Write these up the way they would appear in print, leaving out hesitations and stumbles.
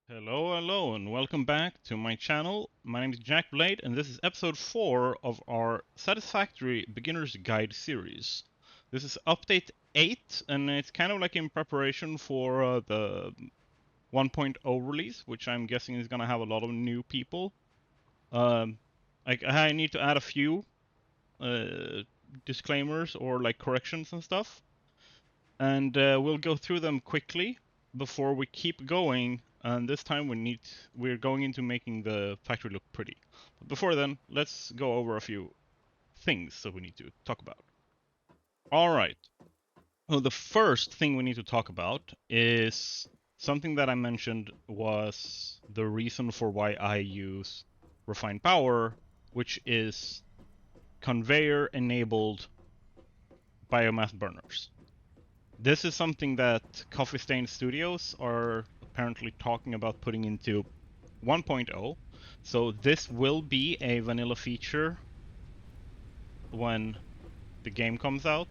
Hello, and welcome back to my channel. My name is Jack Blade, and this is episode 4 of our Satisfactory Beginner's Guide series. This is update 8, and it's kind of like in preparation for the 1.0 release, which I'm guessing is gonna have a lot of new people. Um, I need to add a few disclaimers or like corrections and stuff, and we'll go through them quickly before we keep going. And this time we're going into making the factory look pretty. But before then, let's go over a few things that we need to talk about. All right. Well, the first thing we need to talk about is something that I mentioned was the reason for why I use refined power, which is conveyor enabled biomass burners. This is something that Coffee Stain Studios are apparently talking about putting into 1.0. So this will be a vanilla feature when the game comes out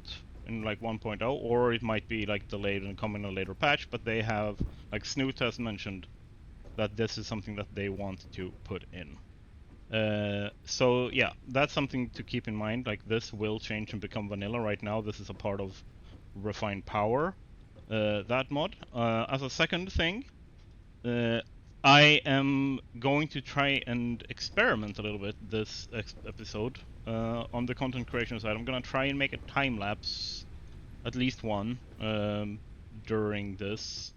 in like 1.0, or it might be like delayed and come in a later patch, but they have, like Snoot has mentioned, that this is something that they want to put in. So yeah, that's something to keep in mind. Like this will change and become vanilla. Right now, this is a part of refined power, that mod. As a second thing, I am going to try and experiment a little bit this episode on the content creation side. I'm gonna try and make a time lapse, at least one, during this.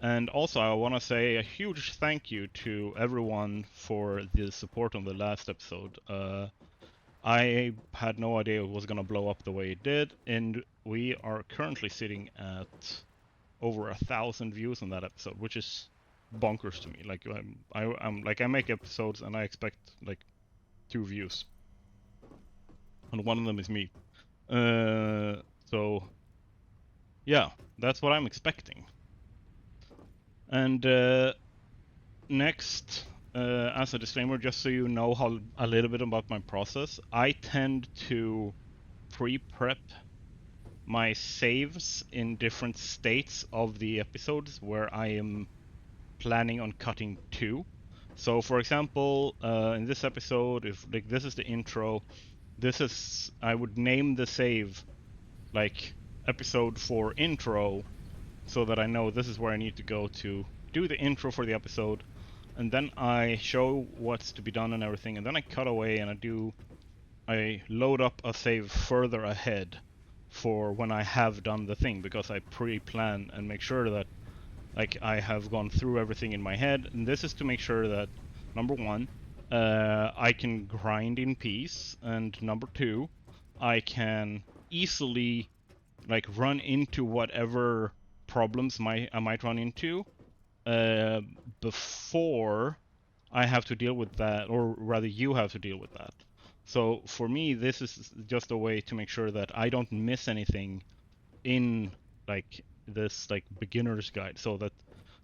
And also, I want to say a huge thank you to everyone for the support on the last episode. I had no idea it was going to blow up the way it did, and we are currently sitting at over 1,000 views on that episode, which is bonkers to me. Like I'm like I make episodes and I expect like 2 views, and one of them is me. So yeah, that's what I'm expecting. And next, as a disclaimer, just so you know a little bit about my process, I tend to pre-prep my saves in different states of the episodes where I am planning on cutting to. So, for example, in this episode, if like this is the intro, I would name the save like episode 4 intro, so that I know this is where I need to go to do the intro for the episode, and then I show what's to be done and everything, and then I cut away and I load up a save further ahead for when I have done the thing, because I pre-plan and make sure that like I have gone through everything in my head. And this is to make sure that number one, I can grind in peace, and number two, I can easily like run into whatever problems I might run into before I have to deal with that, or rather you have to deal with that. So for me, this is just a way to make sure that I don't miss anything in like this like beginner's guide, so that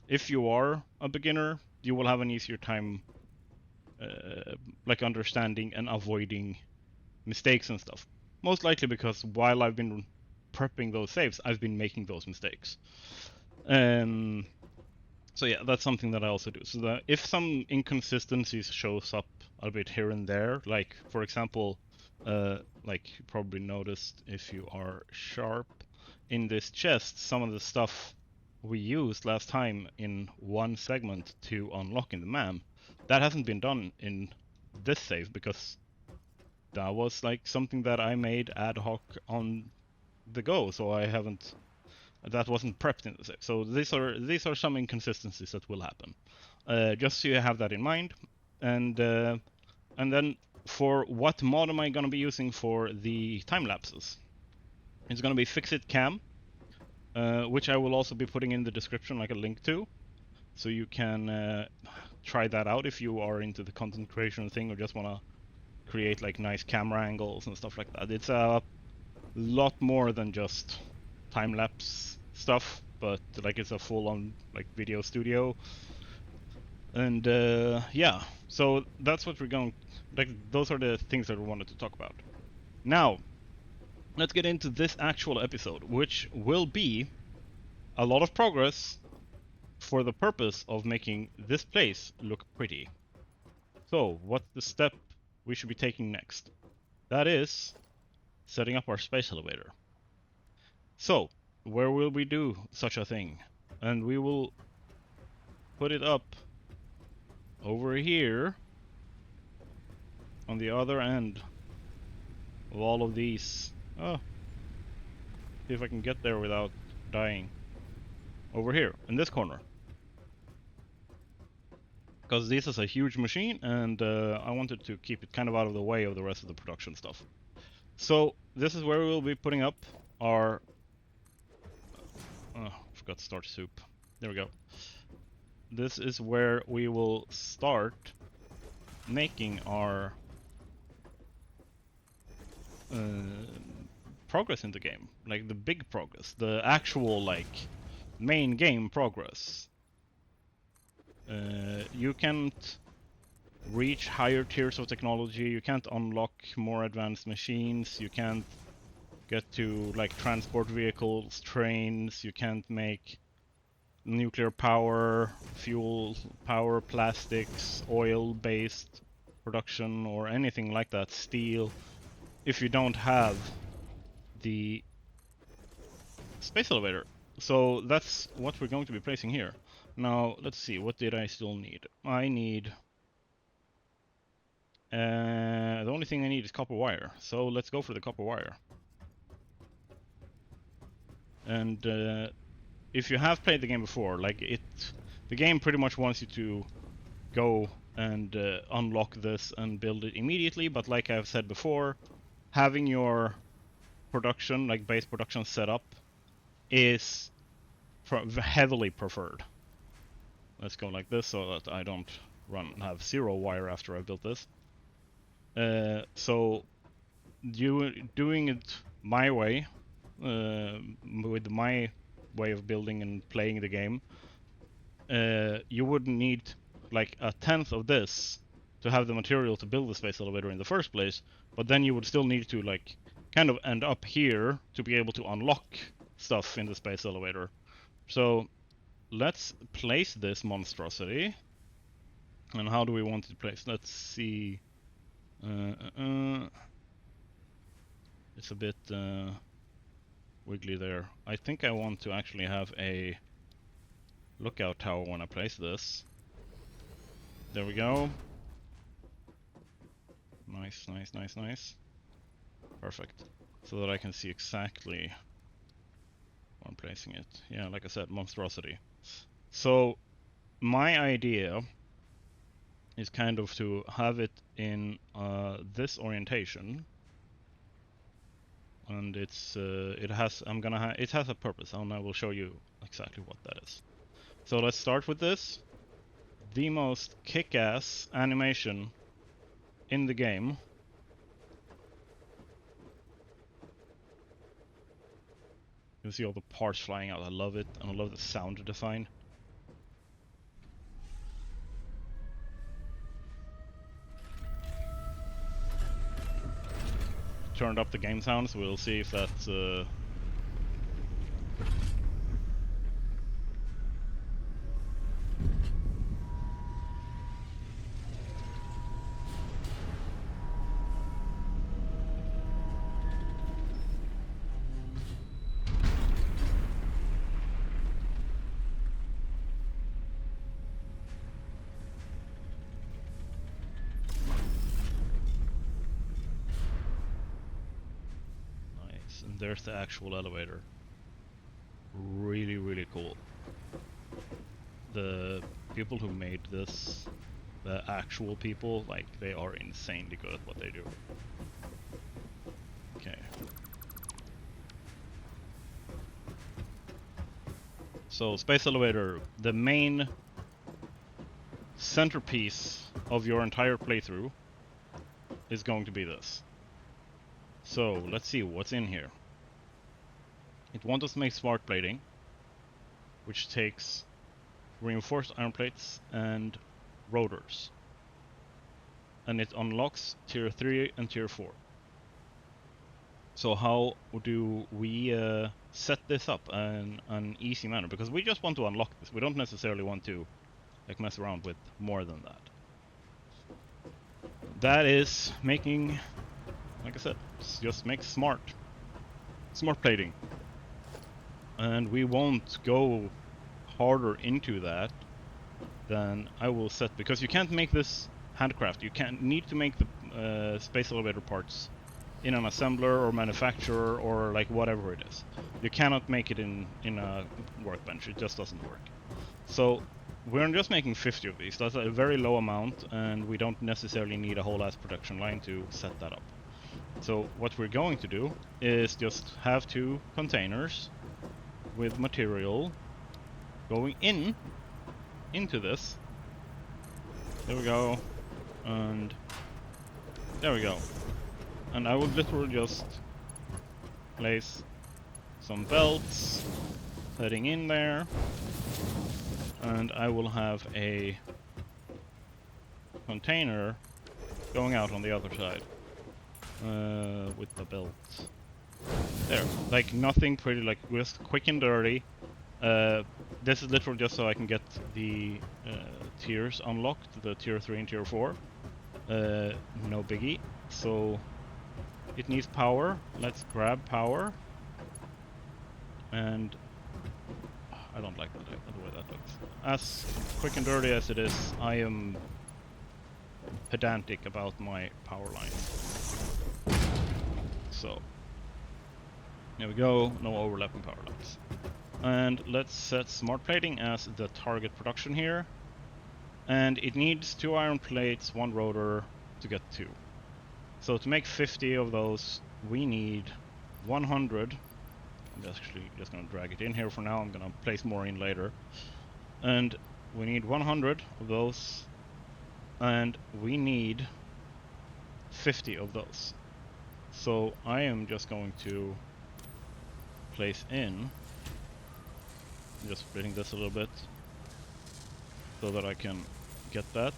if you are a beginner, you will have an easier time like understanding and avoiding mistakes and stuff. Most likely because while I've been prepping those saves, I've been making those mistakes. So yeah, that's something that I also do. So that if some inconsistencies shows up a bit here and there, like for example, like you probably noticed if you are sharp, in this chest, some of the stuff we used last time in one segment to unlock in the MAM, that hasn't been done in this save, because that was like something that I made ad hoc on the go, so that wasn't prepped in the save. So these are some inconsistencies that will happen. Just so you have that in mind. And then for what mod am I going to be using for the time lapses? It's going to be Ficsit-Cam, which I will also be putting in the description, like a link to, so you can try that out if you are into the content creation thing, or just want to create like nice camera angles and stuff like that. It's a lot more than just time lapse stuff, but like it's a full-on like video studio. And yeah, so that's what we're going. Like those are the things that we wanted to talk about. Now, let's get into this actual episode, which will be a lot of progress for the purpose of making this place look pretty. So, what's the step we should be taking next? That is setting up our space elevator. So, where will we do such a thing? And we will put it up over here on the other end of all of these. Oh, see if I can get there without dying. Over here, in this corner. Because this is a huge machine, and I wanted to keep it kind of out of the way of the rest of the production stuff. So, this is where we'll be putting up our... Oh, forgot to start soup. There we go. This is where we will start making our progress in the game. Like the big progress. The actual, like, main game progress. You can't reach higher tiers of technology, you can't unlock more advanced machines, you can't get to like transport vehicles, trains, you can't make nuclear power, fuel power, plastics, oil-based production or anything like that, steel, if you don't have the space elevator. So that's what we're going to be placing here. Now, let's see, what did I still need? I need... the only thing I need is copper wire, so let's go for the copper wire. And if you have played the game before, like the game pretty much wants you to go and unlock this and build it immediately, but like I've said before, having your production, like base production set up, is heavily preferred. Let's go like this so that I don't have 0 wire after I built this. So doing it my way, with my way of building and playing the game, you wouldn't need like 1/10 of this to have the material to build the space elevator in the first place, but then you would still need to like kind of end up here to be able to unlock stuff in the space elevator. So let's place this monstrosity. And how do we want it to place? Let's see. It's a bit wiggly there. I think I want to actually have a lookout tower when I place this. There we go. Nice, nice, nice, nice. Perfect. So that I can see exactly where I'm placing it. Yeah, like I said, monstrosity. So my idea is kind of to have it in this orientation, and it has a purpose, and I will show you exactly what that is. So let's start with this, the most kick-ass animation in the game. You can see all the parts flying out. I love it, and I love the sound design. Turned up the game sounds. We'll see if that's and there's the actual elevator. Really, really cool. The people who made this, the actual people, like, they are insanely good at what they do. Okay. So, space elevator, the main centerpiece of your entire playthrough is going to be this. So, let's see what's in here. It wants us to make smart plating, which takes reinforced iron plates and rotors. And it unlocks tier 3 and tier 4. So how do we set this up in an easy manner, because we just want to unlock this. We don't necessarily want to like mess around with more than that. That is making, like I said, just make smart plating. And we won't go harder into that than I will set, because you can't make this handcraft. You need to make the space elevator parts in an assembler or manufacturer or like whatever it is. You cannot make it in a workbench. It just doesn't work. So we're just making 50 of these. That's a very low amount, and we don't necessarily need a whole ass production line to set that up. So what we're going to do is just have 2 containers with material going into this. There we go. And there we go. And I will literally just place some belts heading in there. And I will have a container going out on the other side. With the belts. There. Like nothing pretty, like just quick and dirty. This is literally just so I can get the tiers unlocked, the tier 3 and tier 4. No biggie. So it needs power. Let's grab power. And I don't like that, the way that looks. As quick and dirty as it is, I am pedantic about my power lines. So there we go, no overlapping power lines. And let's set smart plating as the target production here. And it needs 2 iron plates, 1 rotor to get 2. So to make 50 of those, we need 100. I'm actually just going to drag it in here for now. I'm going to place more in later. And we need 100 of those. And we need 50 of those. So I am just going to place in, just splitting this a little bit so that I can get that.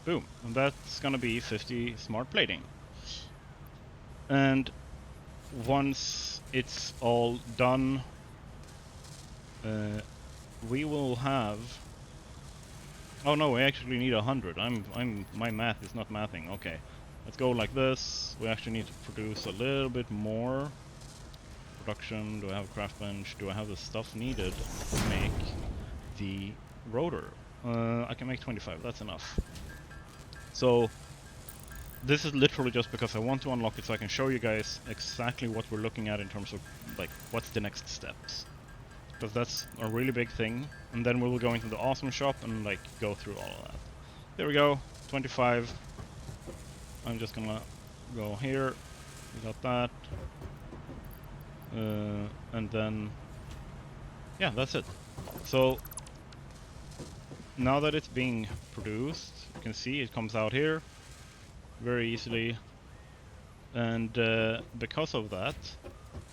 Boom. And that's gonna be 50 smart plating. And once it's all done, we will have, oh no, we actually need 100. My math is not mathing. Okay, let's go like this. We actually need to produce a little bit more. Production, do I have a craft bench? Do I have the stuff needed to make the rotor? I can make 25, that's enough. So this is literally just because I want to unlock it so I can show you guys exactly what we're looking at in terms of like what's the next steps. Because that's a really big thing, and then we will go into the awesome shop and like go through all of that. There we go, 25. I'm just gonna go here, we got that. And then, yeah, that's it. So now that it's being produced, you can see it comes out here very easily. And because of that,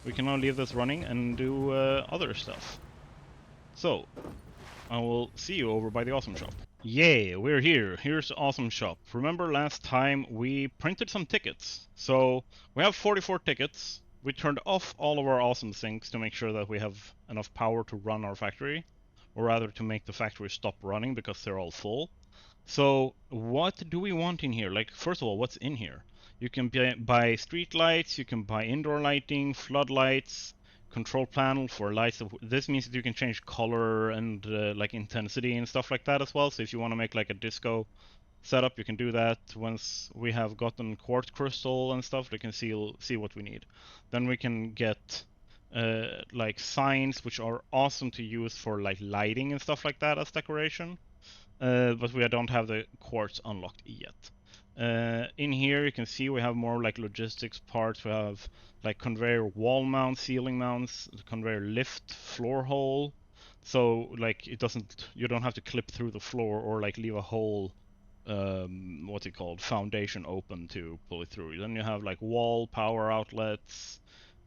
we can now leave this running and do other stuff. So I will see you over by the awesome shop. Yay, we're here. Here's the awesome shop. Remember last time we printed some tickets? So we have 44 tickets. We turned off all of our awesome things to make sure that we have enough power to run our factory, or rather to make the factory stop running because they're all full. So what do we want in here? Like, first of all, what's in here? You can buy street lights, you can buy indoor lighting, floodlights, control panel for lights. This means that you can change color and like intensity and stuff like that as well. So if you want to make like a disco setup, you can do that. Once we have gotten quartz crystal and stuff, we can see what we need. Then we can get like signs, which are awesome to use for like lighting and stuff like that as decoration. But we don't have the quartz unlocked yet. In here you can see we have more like logistics parts. We have like conveyor wall mounts, ceiling mounts, conveyor lift, floor hole. So like you don't have to clip through the floor or like leave a whole what's it called, foundation open to pull it through. Then you have like wall power outlets,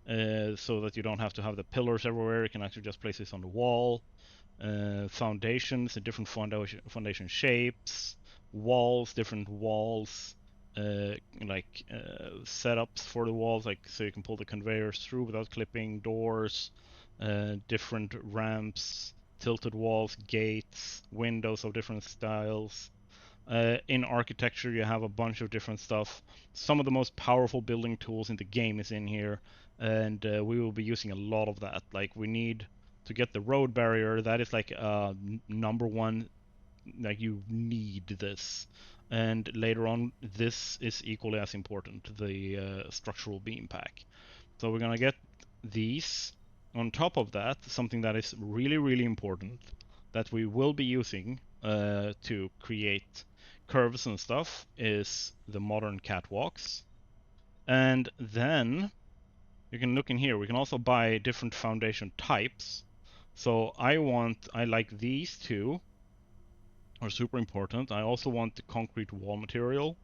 so that you don't have to have the pillars everywhere. You can actually just place this on the wall. Foundations, different foundation shapes, walls, different walls, setups for the walls, like so you can pull the conveyors through without clipping, doors, different ramps, tilted walls, gates, windows of different styles. In architecture, you have a bunch of different stuff. Some of the most powerful building tools in the game is in here, and we will be using a lot of that. Like, we need to get the road barrier. That is like number one. Like, you need this. And later on, this is equally as important, the structural beam pack. So we're gonna get these. On top of that, something that is really, really important that we will be using to create curves and stuff is the modern catwalks. And then you can look in here. We can also buy different foundation types. So I like these two are super important. I also want the concrete wall material.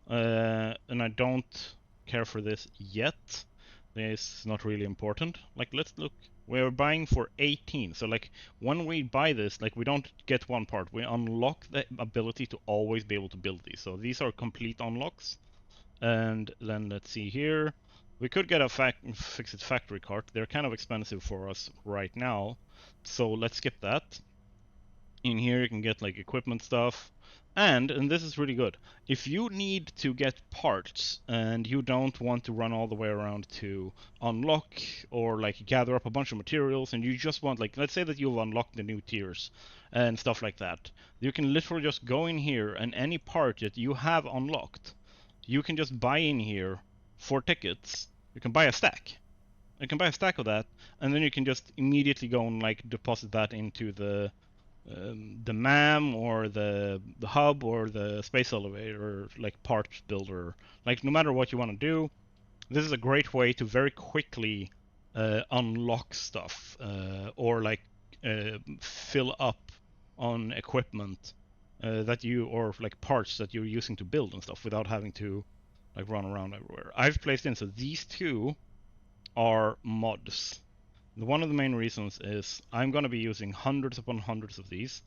And I don't care for this yet. This is not really important. Like, let's look. We're buying for 18. So like, when we buy this, like, we don't get one part. We unlock the ability to always be able to build these. So these are complete unlocks. And then let's see here. We could get a Ficsit-Factory cart. They're kind of expensive for us right now. So let's skip that. In here you can get like equipment stuff. And this is really good, if you need to get parts and you don't want to run all the way around to unlock or like gather up a bunch of materials, and you just want, like, let's say that you've unlocked the new tiers and stuff like that, you can literally just go in here and any part that you have unlocked, you can just buy in here for tickets. You can buy a stack. You can buy a stack of that, and then you can just immediately go and like deposit that into the MAM or the hub or the space elevator, like parts builder. Like, no matter what you want to do, this is a great way to very quickly unlock stuff or like fill up on equipment that you, or like parts that you're using to build and stuff without having to like run around everywhere. I've placed in, so these two are mods. One of the main reasons is I'm going to be using hundreds upon hundreds of these,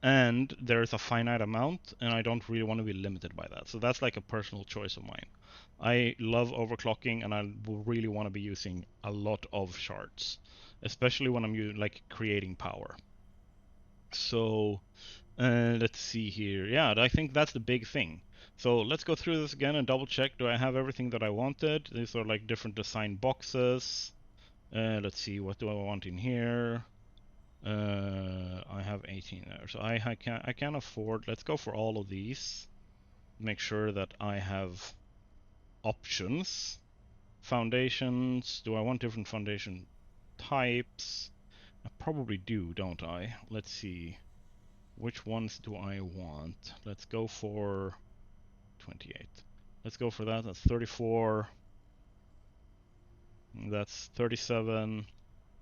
and there's a finite amount, and I don't really want to be limited by that. So that's like a personal choice of mine. I love overclocking, and I will really want to be using a lot of shards, especially when I'm like creating power. So let's see here. Yeah, I think that's the big thing. So let's go through this again and double check. Do I have everything that I wanted? These are like different design boxes. Let's see, what do I want in here? I have 18 there, so I can afford. Let's go for all of these. Make sure that I have options. Foundations. Do I want different foundation types? I probably do, don't I? Let's see. Which ones do I want? Let's go for 28. Let's go for that. That's 34. That's 37.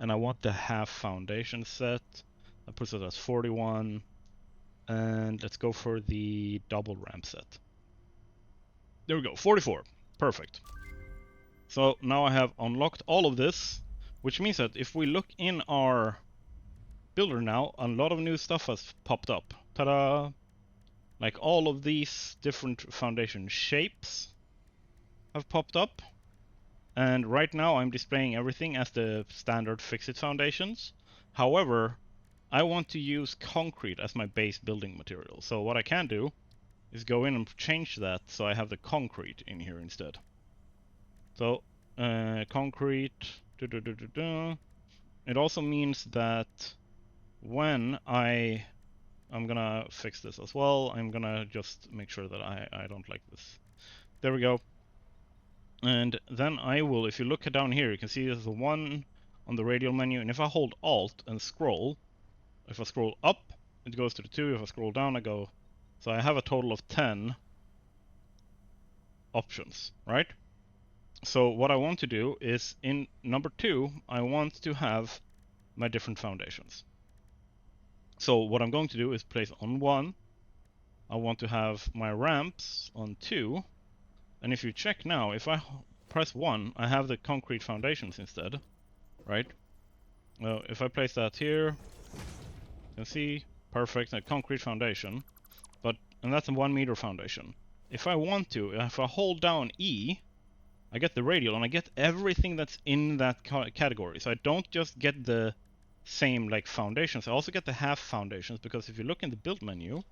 And I want the half foundation set. That puts it as 41. And let's go for the double ramp set. There we go, 44. Perfect. So now I have unlocked all of this, which means that if we look in our builder now, a lot of new stuff has popped up. Ta-da! Like, all of these different foundation shapes have popped up. And right now I'm displaying everything as the standard Fixit foundations. However, I want to use concrete as my base building material. So what I can do is go in and change that so I have the concrete in here instead. So concrete. It also means that when I'm gonna fix this as well. I'm gonna just make sure that I don't like this. There we go. And then I will, if you look down here, you can see there's the one on the radial menu, and if I hold Alt and scroll, if I scroll up, it goes to the 2, if I scroll down, I go. So I have a total of 10 options, right? So what I want to do is, in number 2, I want to have my different foundations. So what I'm going to do is place on 1, I want to have my ramps on 2, and if you check now, if I press 1, I have the concrete foundations instead, right? Well, if I place that here, you can see, perfect, a concrete foundation, and that's a 1 meter foundation. If I want to, if I hold down E, I get the radial, and I get everything that's in that category. So I don't just get the same like foundations, I also get the half foundations, because if you look in the build menu,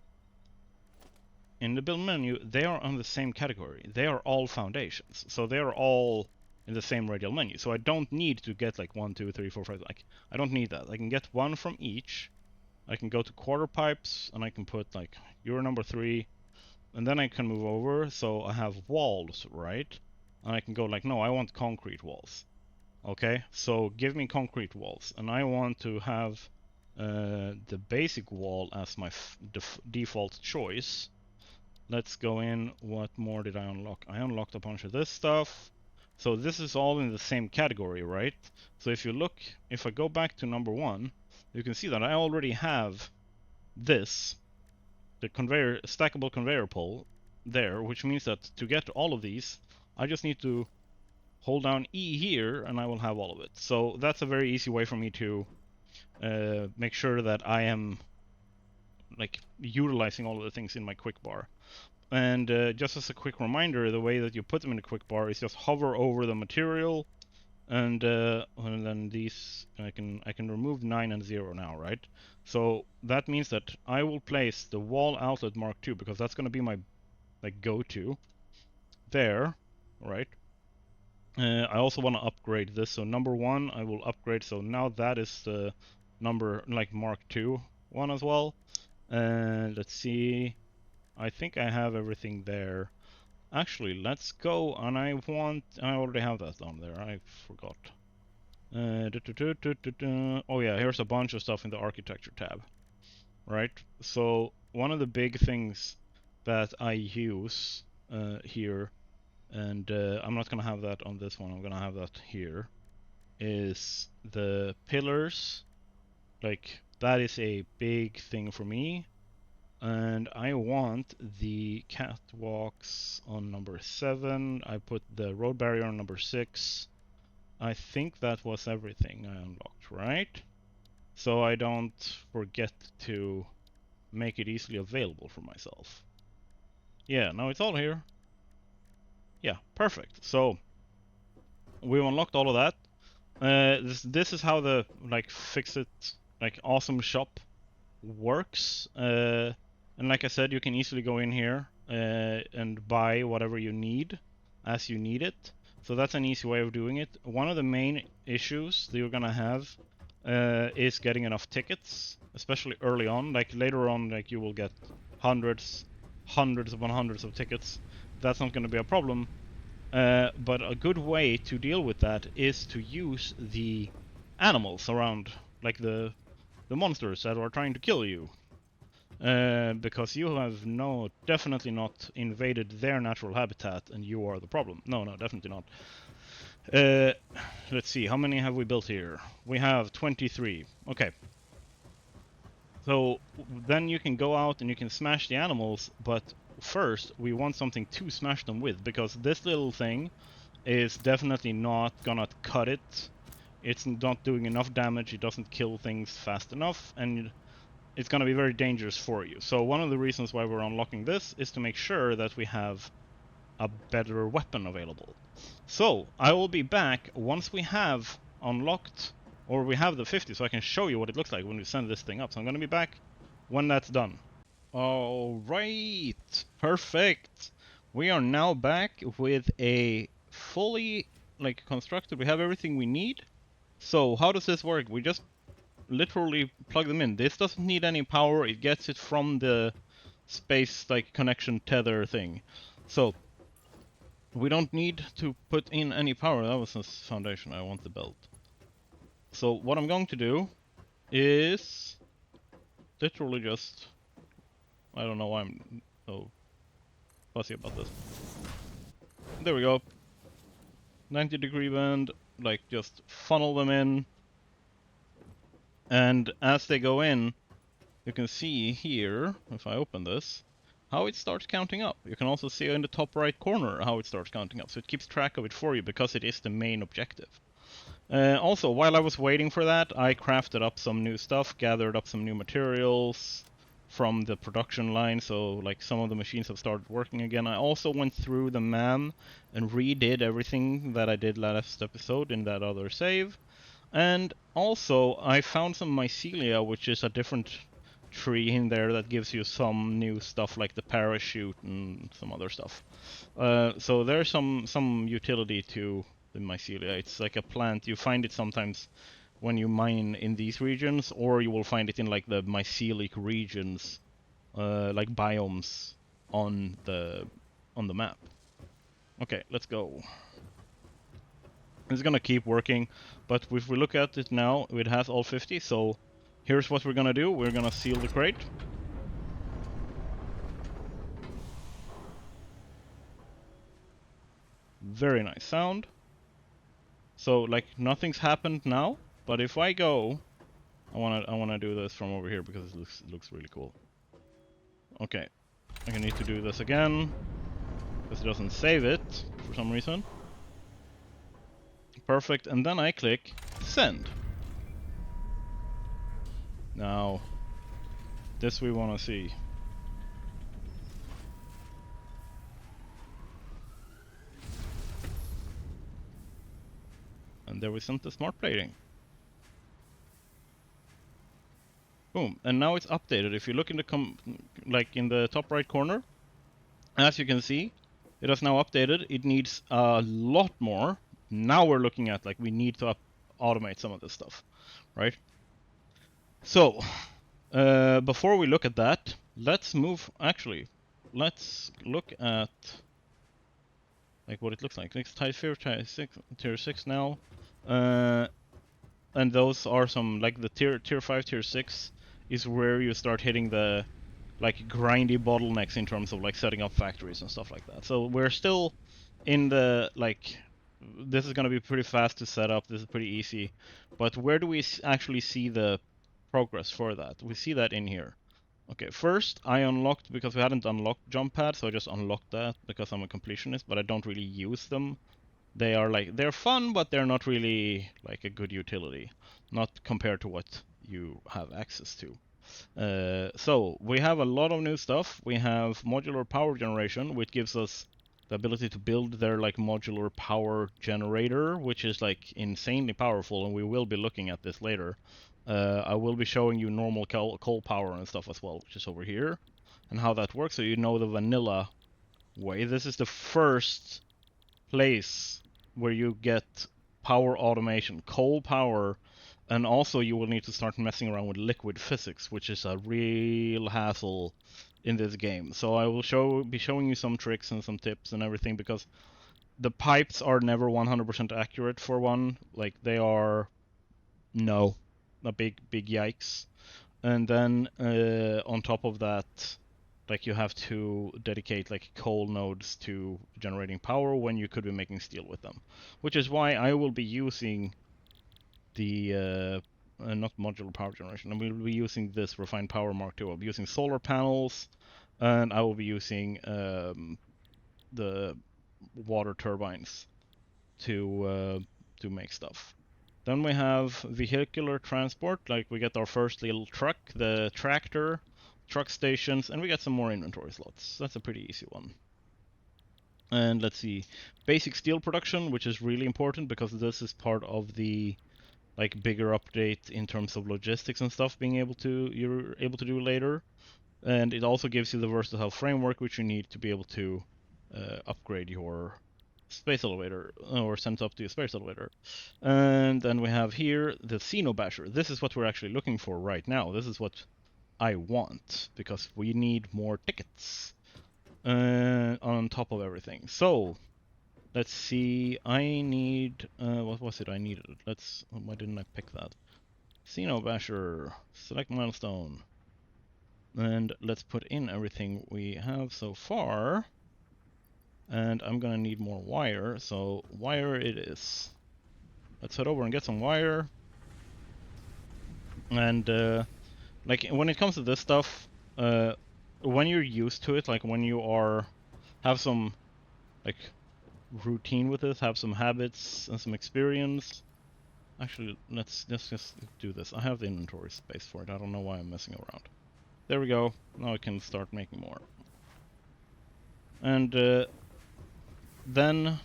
they are on the same category. They are all foundations. So they are all in the same radial menu. So I don't need to get like 1, 2, 3, 4, 5. Like, I don't need that. I can get one from each. I can go to quarter pipes, and I can put like Euro number 3, and then I can move over. So I have walls, right? And I can go like, no, I want concrete walls. Okay, so give me concrete walls, and I want to have the basic wall as my default choice. Let's go in. What more did I unlock? I unlocked a bunch of this stuff. So this is all in the same category, right? So if you look, if I go back to number 1, you can see that I already have this, the conveyor, stackable conveyor pole there, which means that to get all of these, I just need to hold down E here, and I will have all of it. So that's a very easy way for me to make sure that I am like utilizing all of the things in my quick bar. And just as a quick reminder, the way that you put them in the quick bar is just hover over the material, and then these I can remove 9 and 0 now, right? So that means that I will place the wall outlet Mark II, because that's going to be my like go-to there, right? I also want to upgrade this, so number 1 I will upgrade, so now that is the number like Mark II one as well. And let's see, I think I have everything there. Actually, let's go, and I already have that on there, I forgot. Oh yeah, here's a bunch of stuff in the architecture tab, right? So one of the big things that I use here, and I'm not gonna have that on this one, I'm gonna have that here, is the pillars. Like, that is a big thing for me. And I want the catwalks on number 7. I put the road barrier on number 6. I think that was everything I unlocked, right? So I don't forget to make it easily available for myself. Yeah, now it's all here. Yeah, perfect. So we've unlocked all of that. This is how the like Fixit like awesome shop works. And like I said, you can easily go in here and buy whatever you need as you need it. So that's an easy way of doing it. One of the main issues that you're gonna have is getting enough tickets, especially early on. Like later on, like you will get hundreds upon hundreds of tickets. That's not gonna be a problem. But a good way to deal with that is to use the animals around, like the monsters that are trying to kill you. Because you have definitely not invaded their natural habitat, and you are the problem. No, definitely not. Let's see, how many have we built here? We have 23. Okay. So then you can go out and you can smash the animals, but first we want something to smash them with, because this little thing is definitely not gonna cut it. It's not doing enough damage, it doesn't kill things fast enough, and it's going to be very dangerous for you. So one of the reasons why we're unlocking this is to make sure that we have a better weapon available. So I will be back once we have unlocked, or we have the 50, so I can show you what it looks like when we send this thing up. So I'm going to be back when that's done. All right, perfect. We are now back with a fully constructed. We have everything we need. So how does this work? We just literally plug them in. This doesn't need any power, it gets it from the space connection tether thing. So we don't need to put in any power. That was this foundation, I want the belt. So what I'm going to do is literally just, I don't know why I'm so fussy about this. There we go. 90-degree bend, just funnel them in. And as they go in, you can see here, if I open this, how it starts counting up. You can also see in the top right corner how it starts counting up. So it keeps track of it for you because it is the main objective. Also, while I was waiting for that, I crafted up some new stuff, gathered up some new materials from the production line, so like some of the machines have started working again. I also went through the man and redid everything that I did last episode in that other save. And also I found some mycelia, which is a different tree in there that gives you some new stuff like the parachute and some other stuff. So there's some utility to the mycelia. It's like a plant. You find it sometimes when you mine in these regions, or you will find it in like the mycelic regions, like biomes on the map. Okay, let's go. It's gonna keep working, but if we look at it now, it has all 50, so here's what we're gonna do. We're gonna seal the crate. Very nice sound. So like nothing's happened now, but if I go, I wanna do this from over here because it looks really cool. Okay, I need to do this again because it doesn't save it for some reason. Perfect, and then I click send. Now, this we want to see. And there we sent the smart plating. Boom, and now it's updated. If you look in the like in the top right corner, as you can see, it has now updated. It needs a lot more. Now we're looking at like we need to automate some of this stuff, right? So, before we look at that, let's move. Actually, let's look at like what it looks like. Next tier 6 now, and those are some like the tier 5, tier 6 is where you start hitting the like grindy bottlenecks in terms of like setting up factories and stuff like that. So we're still in the like this is gonna be pretty fast to set up. This is pretty easy, but where do we actually see the progress for that? We see that in here. Okay, first I unlocked, because we hadn't unlocked jump pads, so I just unlocked that because I'm a completionist, but I don't really use them. They are like, they're fun, but they're not really like a good utility, not compared to what you have access to. So we have a lot of new stuff. We have modular power generation, which gives us the ability to build their like modular power generator, which is like insanely powerful, and we will be looking at this later. I will be showing you normal coal power and stuff as well, which is over here, and how that works, so you know the vanilla way. This is the first place where you get power automation, coal power, and also you will need to start messing around with liquid physics, which is a real hassle in this game. So I will be showing you some tricks and some tips and everything, because the pipes are never 100% accurate for one. Like they are, no, a big yikes. And then on top of that, like you have to dedicate like coal nodes to generating power when you could be making steel with them, which is why I will be using the not modular power generation. I will be using this refined power Mark II. I'll be using solar panels, and I will be using the water turbines to make stuff. Then we have vehicular transport, like we get our first little truck, the tractor, truck stations, and we get some more inventory slots. That's a pretty easy one. And let's see, basic steel production, which is really important because this is part of the like bigger update in terms of logistics and stuff you're able to do later. And it also gives you the versatile framework which you need to be able to upgrade your space elevator or send up to a space elevator. And then we have here the Xenobasher. This is what we're actually looking for right now. This is what I want because we need more tickets on top of everything. So let's see. I need what was it I needed? Why didn't I pick that? Xenobasher. Select milestone. And let's put in everything we have so far. And I'm gonna need more wire, so wire it is. Let's head over and get some wire. And like when it comes to this stuff, when you're used to it, like when you have some like routine with this, have some habits and some experience. Actually, let's just do this. I have the inventory space for it. I don't know why I'm messing around. There we go. Now I can start making more. And then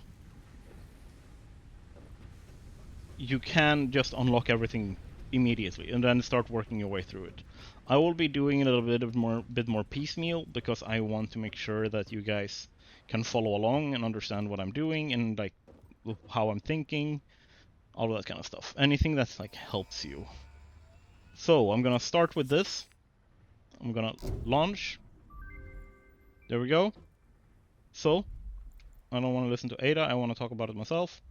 you can just unlock everything immediately and then start working your way through it. I will be doing a little bit more piecemeal because I want to make sure that you guys can follow along and understand what I'm doing and like how I'm thinking, all of that kind of stuff. Anything that's like helps you. So I'm gonna start with this. I'm gonna launch. There we go. So I don't want to listen to Ada. I want to talk about it myself.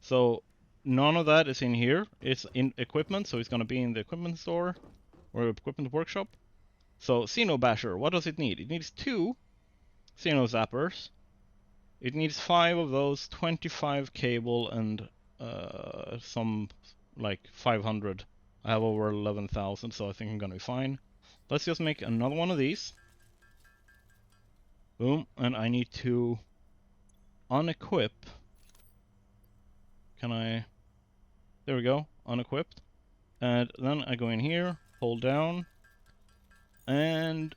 So none of that is in here. It's in equipment, so it's gonna be in the equipment store or equipment workshop. So Xeno Basher, what does it need? It needs 2 Xeno Zappers. It needs 5 of those, 25 cable, and some like 500. I have over 11,000, so I think I'm gonna be fine. Let's just make another one of these. Boom, and I need to unequip. Can I? There we go, unequipped. And then I go in here, hold down, and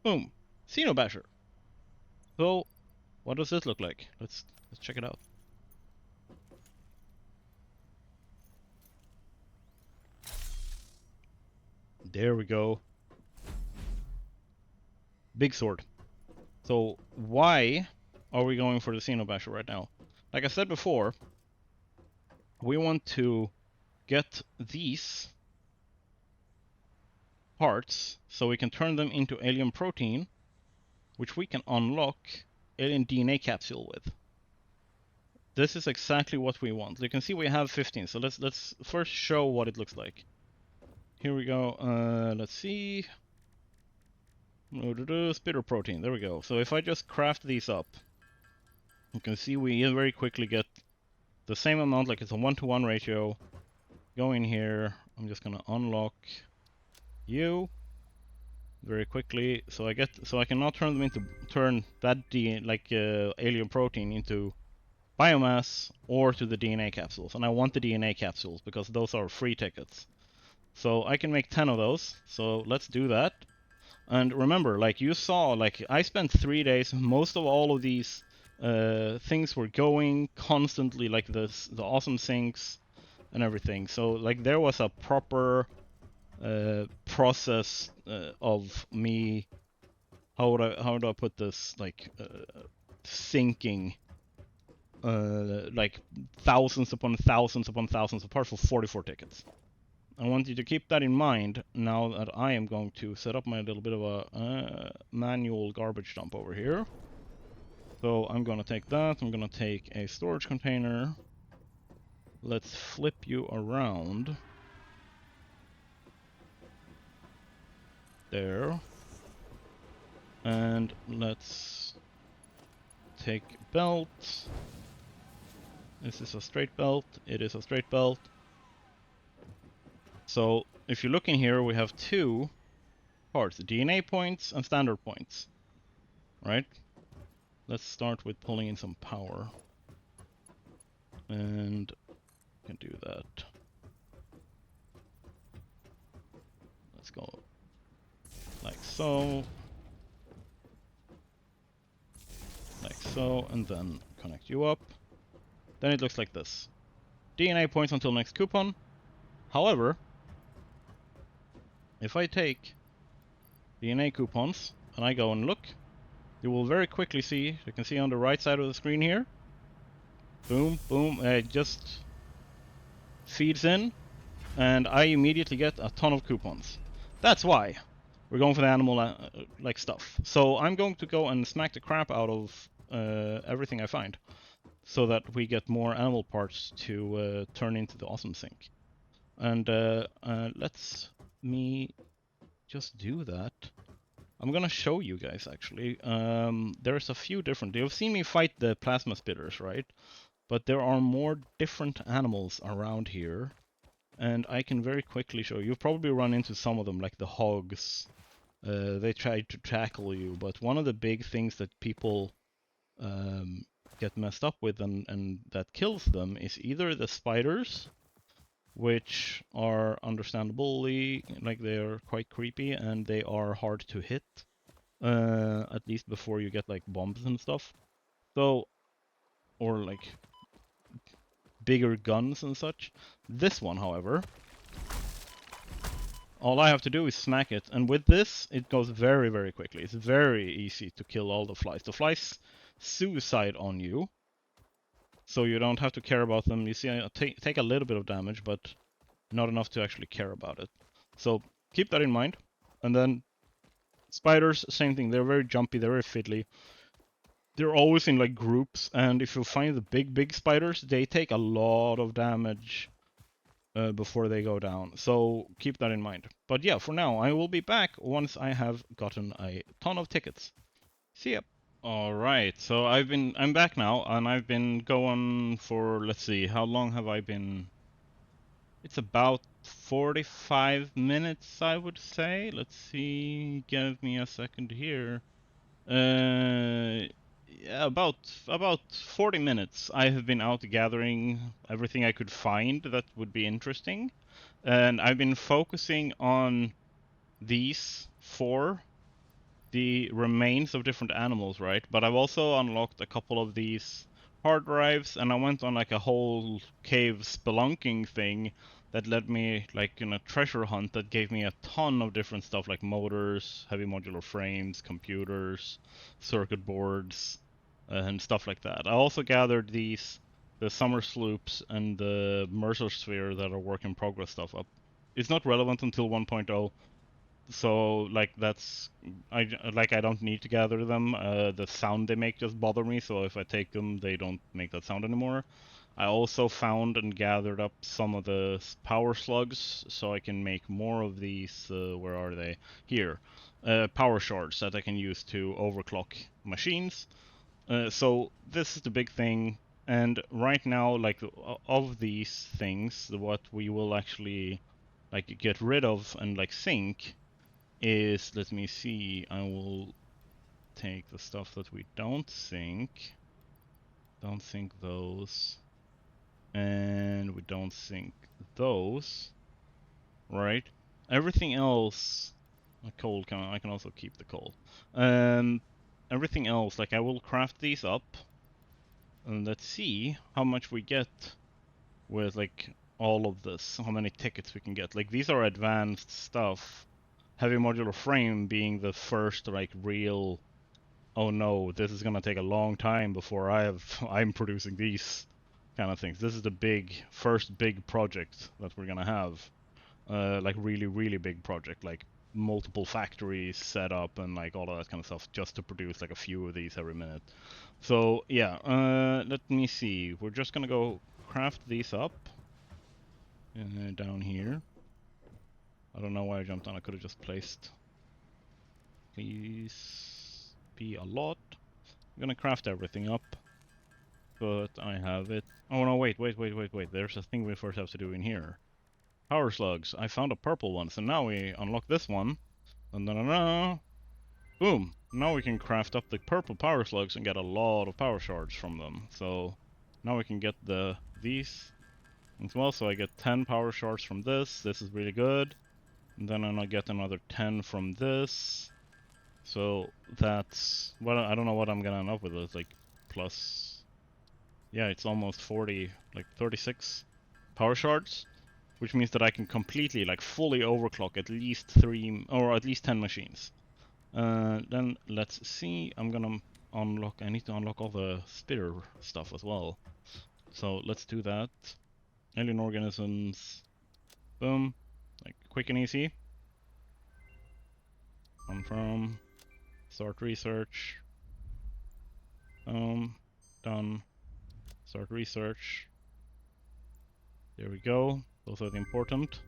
boom, Xeno Basher. So, what does this look like? Let's check it out. There we go. Big sword. So why are we going for the Xeno Basher right now? Like I said before, we want to get these parts so we can turn them into alien protein, which we can unlock alien DNA capsule with. This is exactly what we want. You can see we have 15, so let's first show what it looks like. Here we go. Let's see. Spitter protein. There we go. So if I just craft these up, you can see we very quickly get the same amount, like it's a 1-to-1 ratio. Go in here. I'm just gonna unlock you very quickly, so I can now turn that alien protein into biomass or to the DNA capsules. And I want the DNA capsules because those are free tickets. So I can make 10 of those. So let's do that. And remember, like you saw, like I spent 3 days. Most of all of these things were going constantly, like the awesome syncs and everything. So like there was a proper process of me. How do I put this? Like syncing. Like thousands upon thousands upon thousands of parts for 44 tickets. I want you to keep that in mind now that I am going to set up my little bit of a manual garbage dump over here. So I'm gonna take that, I'm gonna take a storage container. Let's flip you around. There. And let's take belt. This is a straight belt, it is a straight belt. So if you look in here, we have 2 parts, DNA points and standard points, right? Let's start with pulling in some power. And we can do that. Let's go like so. Like so, and then connect you up. Then it looks like this. DNA points until next coupon. However, if I take DNA coupons and I go and look, you will very quickly see, you can see on the right side of the screen here, boom, boom, it just feeds in, and I immediately get a ton of coupons. That's why we're going for the animal like stuff. So I'm going to go and smack the crap out of everything I find, so that we get more animal parts to turn into the awesome sync. And let's me just do that. I'm gonna show you guys actually. There's a few different. You've seen me fight the plasma spitters, right? But there are more different animals around here, and I can very quickly show you. You've probably run into some of them, like the hogs. They tried to tackle you, but one of the big things that people get messed up with and that kills them is either the spiders, which are understandably, like, they're quite creepy and they are hard to hit, at least before you get like bombs and stuff. So, or like bigger guns and such. This one, however, all I have to do is smack it, and with this, it goes very, very quickly. It's very easy to kill all the flies. The flies suicide on you, so you don't have to care about them. You see, I take a little bit of damage, but not enough to actually care about it. So keep that in mind. And then spiders, same thing. They're very jumpy, they're very fiddly. They're always in like groups, and if you find the big spiders, they take a lot of damage before they go down. So keep that in mind. But yeah, for now, I will be back once I have gotten a ton of tickets. See ya. Alright, so I'm back now, and I've been going for, let's see, how long have I been? It's about 45 minutes, I would say. Let's see, give me a second here. Yeah, about 40 minutes. I have been out gathering everything I could find that would be interesting, and I've been focusing on these four, the remains of different animals, right? But I've also unlocked a couple of these hard drives, and I went on like a whole cave spelunking thing that led me like in a treasure hunt that gave me a ton of different stuff like motors, heavy modular frames, computers, circuit boards, and stuff like that. I also gathered these, the summer sloops and the Mercer sphere that are work in progress stuff up. It's not relevant until 1.0, so like I don't need to gather them. The sound they make just bother me, so if I take them, they don't make that sound anymore. I also found and gathered up some of the power slugs, so I can make more of these. Where are they? Here, power shards that I can use to overclock machines. So this is the big thing, and right now, like of these things, what we will actually like get rid of and like sync is, let me see, I will take the stuff that we don't sync those, and we don't sync those, right? Everything else, coal, I can also keep the coal. Everything else, like I will craft these up, and let's see how much we get with like all of this, how many tickets we can get. Like these are advanced stuff. Heavy modular frame being the first like real, oh no, this is gonna take a long time before I'm producing these kind of things. This is the first big project that we're gonna have. Like really big project, like multiple factories set up and like all of that kind of stuff just to produce like a few of these every minute. So yeah, let me see. We're just gonna go craft these up down here. I don't know why I jumped on. I could have just placed. Please be a lot. I'm gonna craft everything up, but I have it. Oh no, wait. There's a thing we first have to do in here. Power slugs. I found a purple one, so now we unlock this one. Boom! Now we can craft up the purple power slugs and get a lot of power shards from them. So now we can get these as well. So I get 10 power shards from this. This is really good. And then I'm gonna get another 10 from this. So that's, well, I don't know what I'm gonna end up with. It's like plus, yeah, it's almost 40, like 36 power shards, which means that I can completely, like fully overclock at least 3 or at least 10 machines. Then let's see, I'm gonna unlock, I need to unlock all the spitter stuff as well. So let's do that. Alien organisms, boom, like quick and easy. Confirm, start research, done, start research. There we go, those are the important.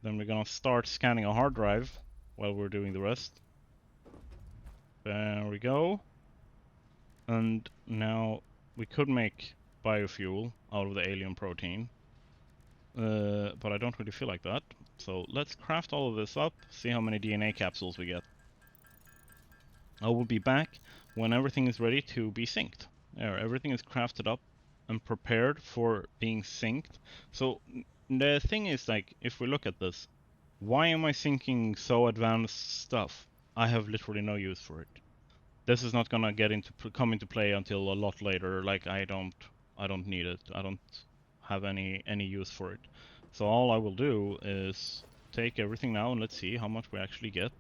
Then we're gonna start scanning a hard drive while we're doing the rest. There we go. And now we could make biofuel out of the alien protein. But I don't really feel like that. So let's craft all of this up, see how many DNA capsules we get. I will be back when everything is ready to be synced. There, everything is crafted up and prepared for being synced. So The thing is, like, if we look at this, why am I thinking so advanced stuff? I have literally no use for it. This is not gonna come into play until a lot later. Like, I don't need it. I don't have any use for it. So all I will do is take everything now and let's see how much we actually get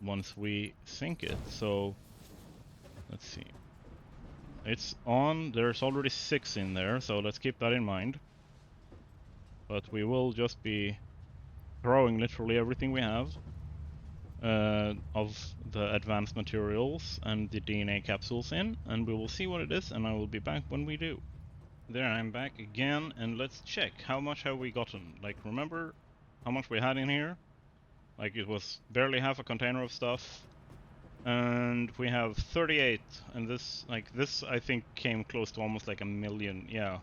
once we sync it. So let's see. It's on. There's already 6 in there, so let's keep that in mind. But we will just be throwing literally everything we have of the advanced materials and the DNA capsules in, and we will see what it is, and I will be back when we do. There, I'm back again, and let's check how much have we gotten. Like, remember how much we had in here? Like, it was barely half a container of stuff, and we have 38, and this, like, this I think came close to almost like a million, yeah,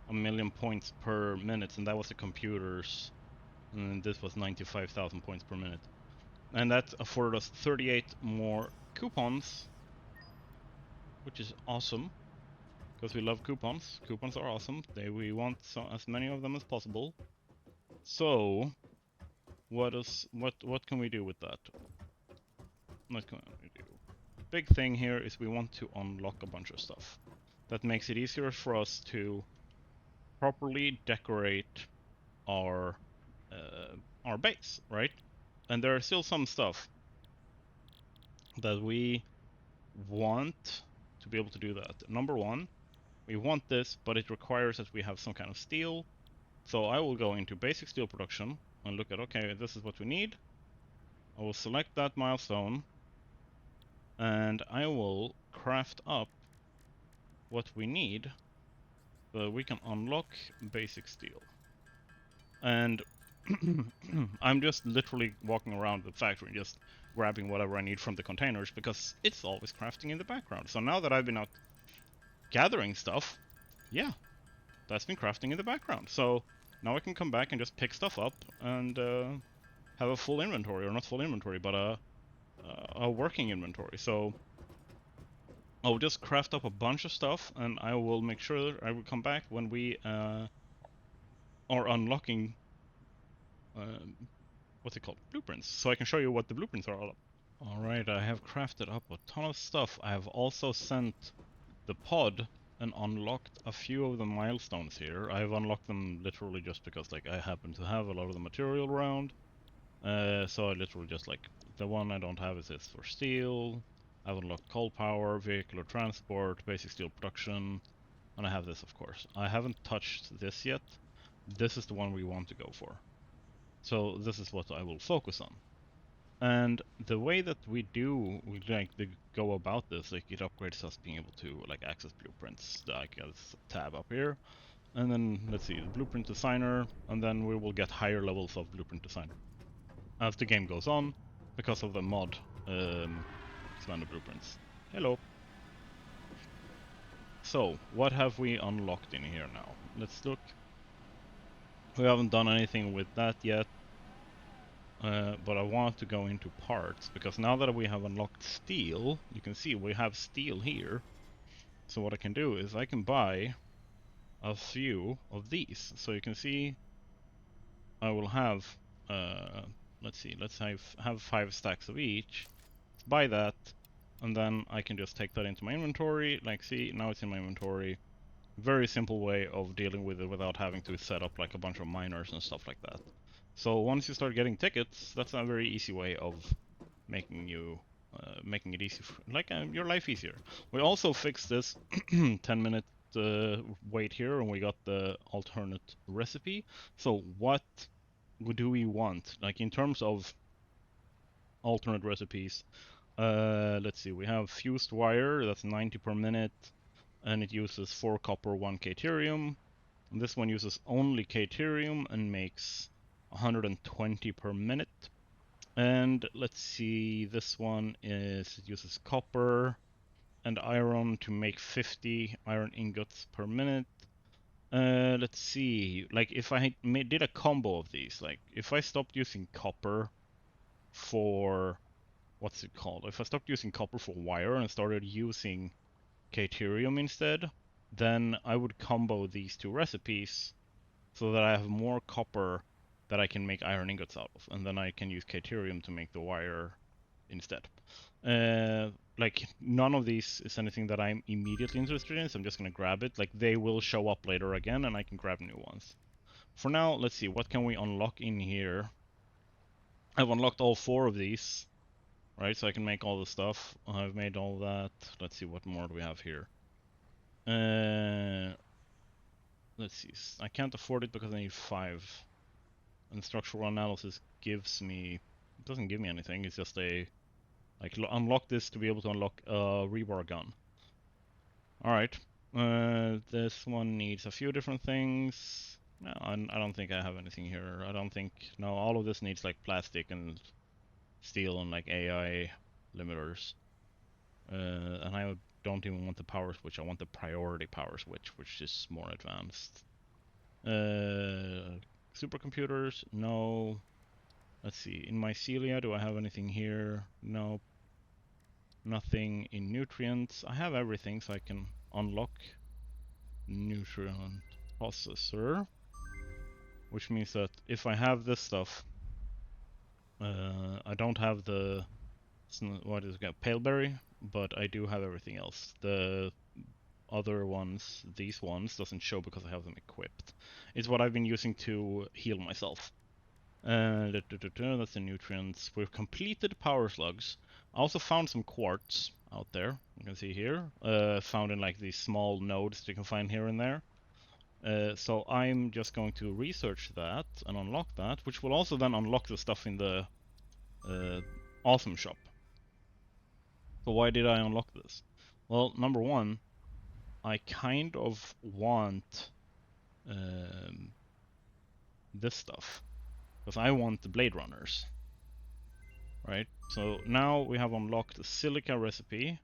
a million points per minute, and that was the computers, and this was 95,000 points per minute. And that afforded us 38 more coupons, which is awesome, because we love coupons. Coupons are awesome. We want as many of them as possible. So, what can we do with that? What can we do? Big thing here is we want to unlock a bunch of stuff. That makes it easier for us to properly decorate our base, right? And there are still some stuff that we want to be able to do that. Number one, we want this, but it requires that we have some kind of steel. So I will go into basic steel production and look at, okay, this is what we need. I will select that milestone and I will craft up what we need so we can unlock basic steel. And I'm just literally walking around the factory just grabbing whatever I need from the containers because it's always crafting in the background. So now that I've been out gathering stuff, yeah, that's been crafting in the background. So now I can come back and just pick stuff up and have a full inventory, or not full inventory, but a working inventory. So I'll just craft up a bunch of stuff, and I will make sure I will come back when we are unlocking what's it called? Blueprints. So I can show you what the blueprints are all about. Alright, I have crafted up a ton of stuff. I have also sent the pod and unlocked a few of the milestones here. I've unlocked them literally just because like I happen to have a lot of the material around. So I literally just like, the one I don't have is this for steel. I've unlocked coal power, vehicular transport, basic steel production, and I have this of course. I haven't touched this yet. This is the one we want to go for. So this is what I will focus on. And the way that we go about this, like it upgrades us being able to like access blueprints. Like there's a tab up here, and then let's see, the blueprint designer, and then we will get higher levels of blueprint designer as the game goes on, because of the mod expanded blueprints. Hello. So what have we unlocked in here now? Let's look. We haven't done anything with that yet. But I want to go into parts, because now that we have unlocked steel, you can see we have steel here. So what I can do is I can buy a few of these. So you can see I will have, let's see, let's have 5 stacks of each. Let's buy that, and then I can just take that into my inventory. Like, see, now it's in my inventory. Very simple way of dealing with it without having to set up like a bunch of miners and stuff like that. So once you start getting tickets, that's a very easy way of making it easy, your life easier. We also fixed this 10-minute wait here, and we got the alternate recipe. So what do we want? Like in terms of alternate recipes, let's see, we have fused wire, that's 90 per minute, and it uses 4 copper, 1 Caterium. And this one uses only Caterium and makes 120 per minute. And let's see, this one it uses copper and iron to make 50 iron ingots per minute. Let's see, like if I did a combo of these, like if I stopped using copper for, what's it called? If I stopped using copper for wire and started using Caterium instead, then I would combo these two recipes so that I have more copper that I can make iron ingots out of, and then I can use Caterium to make the wire instead. Like, none of these is anything that I'm immediately interested in, so I'm just gonna grab it. Like, they will show up later again, and I can grab new ones. For now, let's see, what can we unlock in here? I've unlocked all 4 of these, right? So I can make all the stuff. I've made all that. Let's see, what more do we have here? Let's see, I can't afford it because I need 5. And structural analysis gives me, it doesn't give me anything, it's just a, like, unlock this to be able to unlock a rebar gun. Alright, this one needs a few different things. No, I don't think I have anything here. I don't think, no, all of this needs like plastic and steel and like AI limiters. And I don't even want the power switch, I want the priority power switch, which is more advanced. Supercomputers, no. Let's see, in mycelia, do I have anything here? No. Nothing in nutrients. I have everything, so I can unlock nutrient processor. Which means that if I have this stuff, I don't have the, what is it, paleberry, but I do have everything else. The other ones, these ones, doesn't show because I have them equipped. It's what I've been using to heal myself. That's the nutrients. We've completed power slugs. I also found some quartz out there. You can see here. Found in like these small nodes that you can find here and there. So I'm just going to research that and unlock that, which will also then unlock the stuff in the awesome shop. So why did I unlock this? Well, number one, I kind of want this stuff. Because I want the Blade Runners. Right? So now we have unlocked the silica recipe.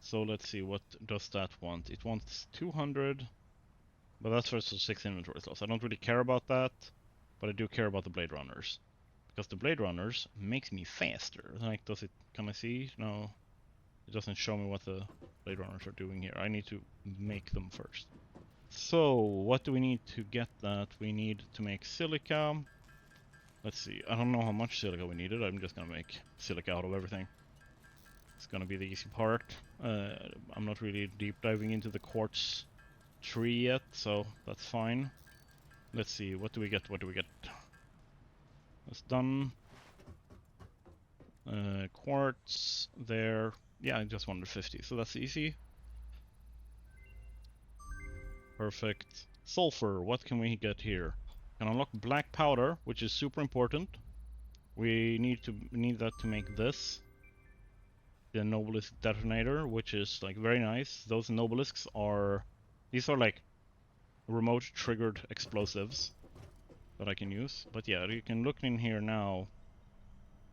So let's see, what does that want? It wants 200, but that's for 6 inventory slots. I don't really care about that, but I do care about the Blade Runners. Because the Blade Runners makes me faster. Like, does it, can I see? No, it doesn't show me what the Blade Runners are doing here. I need to make them first. So, what do we need to get that? We need to make silica. Let's see, I don't know how much silica we needed. I'm just gonna make silica out of everything. It's gonna be the easy part. I'm not really deep diving into the quartz tree yet, so that's fine. Let's see, what do we get? What do we get? That's done. Quartz there. Yeah, just 150, so that's easy. Perfect. Sulfur, what can we get here? Can unlock black powder, which is super important. We need that to make this. The Nobelisk detonator, which is like very nice. Those Nobelisks are, these are like remote triggered explosives that I can use. But yeah, you can look in here now.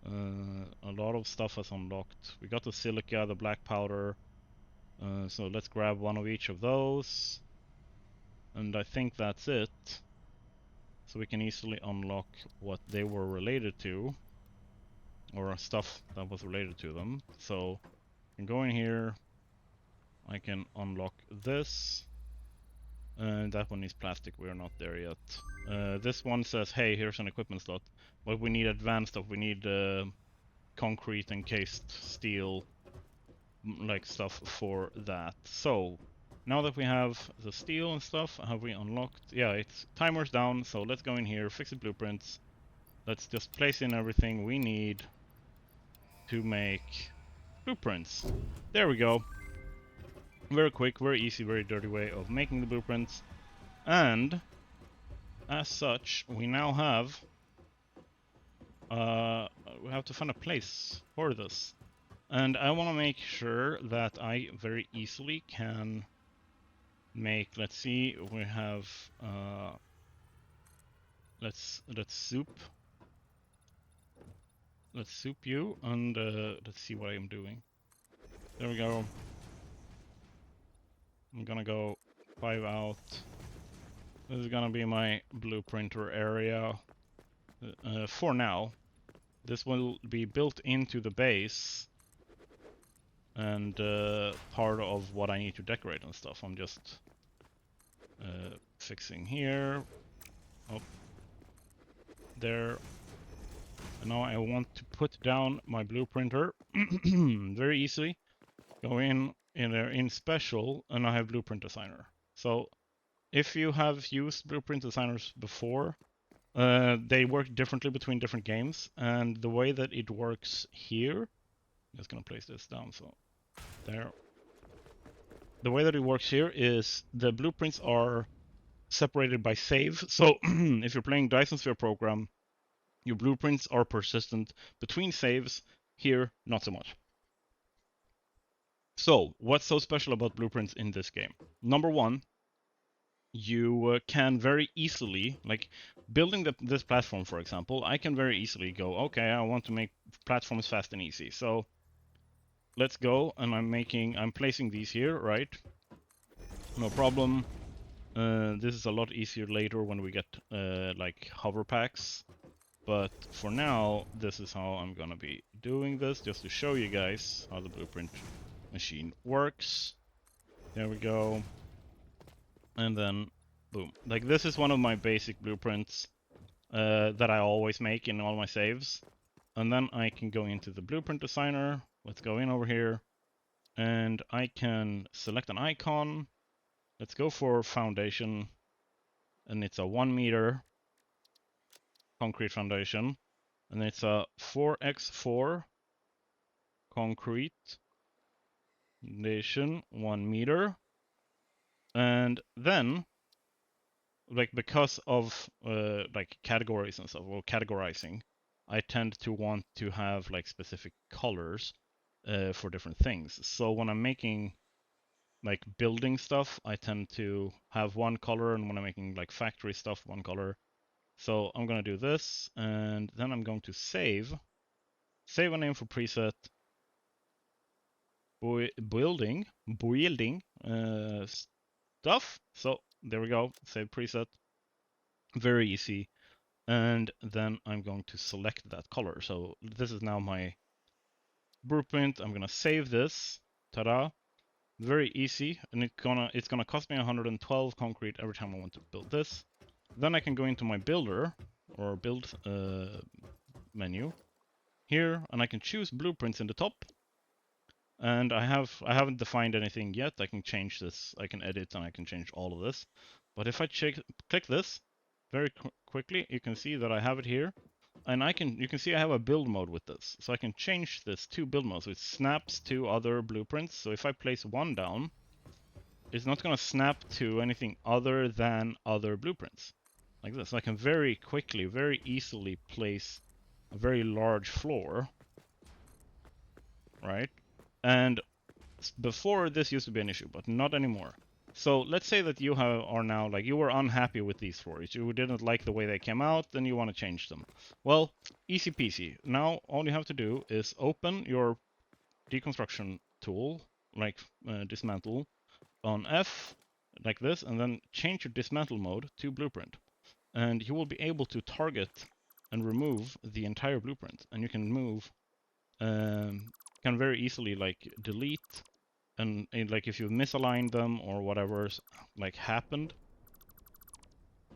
A lot of stuff has unlocked. We got the silica, the black powder. So let's grab one of each of those. And I think that's it. So we can easily unlock what they were related to, or stuff that was related to them. So I can go in here, I can unlock this, and that one is plastic, we're not there yet. This one says, hey, here's an equipment slot, but we need advanced stuff, we need concrete encased steel, like stuff for that. So now that we have the steel and stuff, have we unlocked? Yeah, it's timer's down, so let's go in here, fix the blueprints. Let's just place in everything we need to make blueprints. There we go. Very quick, very easy, very dirty way of making the blueprints. And as such, we now have we have to find a place for this. And I want to make sure that I very easily can make, let's see, we have let's soup you, and let's see what I am doing. There we go. I'm gonna go 5 out. This is gonna be my blueprinter area for now. This will be built into the base and part of what I need to decorate and stuff. I'm just fixing here, up there. And now I want to put down my blueprinter very easily. Go in there in special, and I have blueprint designer. So if you have used blueprint designers before, they work differently between different games, and the way that it works here, I'm just gonna place this down, so there. The way that it works here is the blueprints are separated by save. So if you're playing Dyson Sphere program, your blueprints are persistent between saves. Here, not so much. So what's so special about blueprints in this game? Number one, you can very easily, like building this platform, for example, I can very easily go, okay, I want to make platforms fast and easy. So let's go, and I'm placing these here, right? No problem. This is a lot easier later when we get like hover packs. But for now, this is how I'm gonna be doing this, just to show you guys how the blueprint machine works. There we go. And then, boom. Like, this is one of my basic blueprints that I always make in all my saves. And then I can go into the blueprint designer. Let's go in over here. And I can select an icon. Let's go for foundation. And it's a 1 meter concrete foundation. And it's a 4x4 concrete foundation, 1 meter. And then, like, because of like categories and stuff, or categorizing, I tend to want to have like specific colors for different things. So when I'm making like building stuff, I tend to have one color, and when I'm making like factory stuff, one color. So I'm gonna do this, and then I'm going to save a name for preset, building stuff. So there we go, save preset, very easy. And then I'm going to select that color. So this is now my blueprint. I'm gonna save this. Ta-da! Very easy, and it's gonna cost me 112 concrete every time I want to build this. Then I can go into my builder or build menu here, and I can choose blueprints in the top. And I haven't defined anything yet. I can change this. I can edit, and I can change all of this. But if I click this very quickly, you can see that I have it here. And you can see I have a build mode with this. So I can change this to build mode. So it snaps to other blueprints. So if I place one down, it's not going to snap to anything other than other blueprints. Like this. So I can very quickly, very easily place a very large floor. Right? And before, this used to be an issue, but not anymore. So let's say that you are now, like, you were unhappy with these floors. You didn't like the way they came out, then you want to change them. Well, easy peasy. Now all you have to do is open your deconstruction tool, like dismantle, on F, like this, and then change your dismantle mode to blueprint. And you will be able to target and remove the entire blueprint. And you can move, can very easily like delete, and like if you misaligned them or whatever's like happened,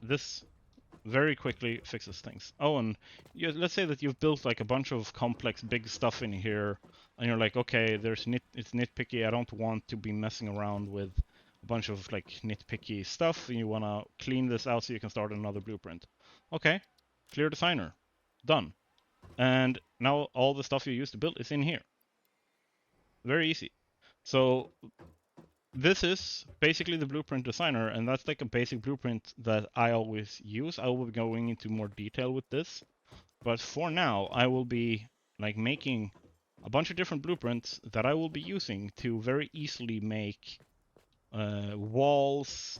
this very quickly fixes things. Oh, and let's say that you've built like a bunch of complex big stuff in here, and you're like, okay, it's nitpicky. I don't want to be messing around with a bunch of like nitpicky stuff, and you want to clean this out so you can start another blueprint. Okay, clear designer, done. And now all the stuff you used to build is in here. Very easy. So this is basically the blueprint designer, and that's like a basic blueprint that I always use. I will be going into more detail with this, but for now I will be like making a bunch of different blueprints that I will be using to very easily make walls,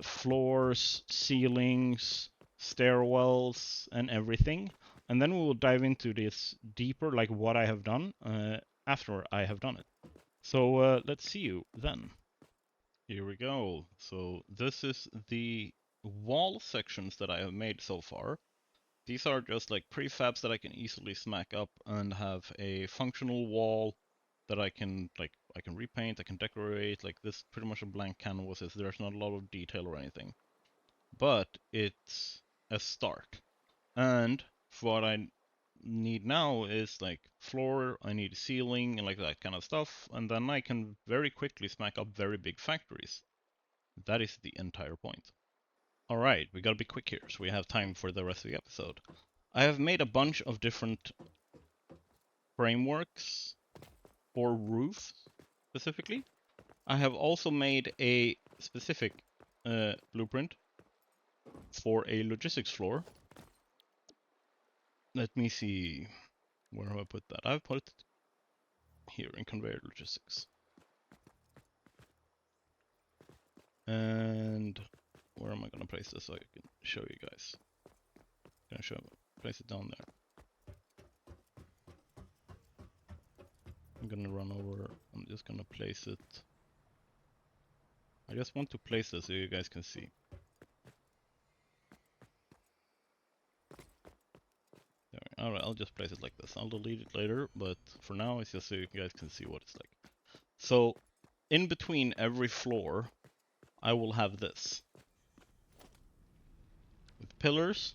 floors, ceilings, stairwells, and everything. And then we will dive into this deeper, like what I have done after I have done it. So let's see you then. Here we go. So this is the wall sections that I have made so far. These are just like prefabs that I can easily smack up and have a functional wall that I can repaint, I can decorate. Like this, pretty much a blank canvas. There's not a lot of detail or anything, but it's a start. And for what I need now is like floor, I need ceiling and like that kind of stuff, and then I can very quickly smack up very big factories. That is the entire point. All right, we gotta be quick here, so we have time for the rest of the episode. I have made a bunch of different frameworks for roofs specifically. I have also made a specific blueprint for a logistics floor. Let me see, where have I put that? I've put it here in conveyor logistics. And where am I gonna place this so I can show you guys? I'm gonna place it down there. I'm gonna run over, I'm just gonna place it. I just want to place this so you guys can see. There. Alright, I'll just place it like this. I'll delete it later, but for now it's just so you guys can see what it's like. So, in between every floor, I will have this. With pillars,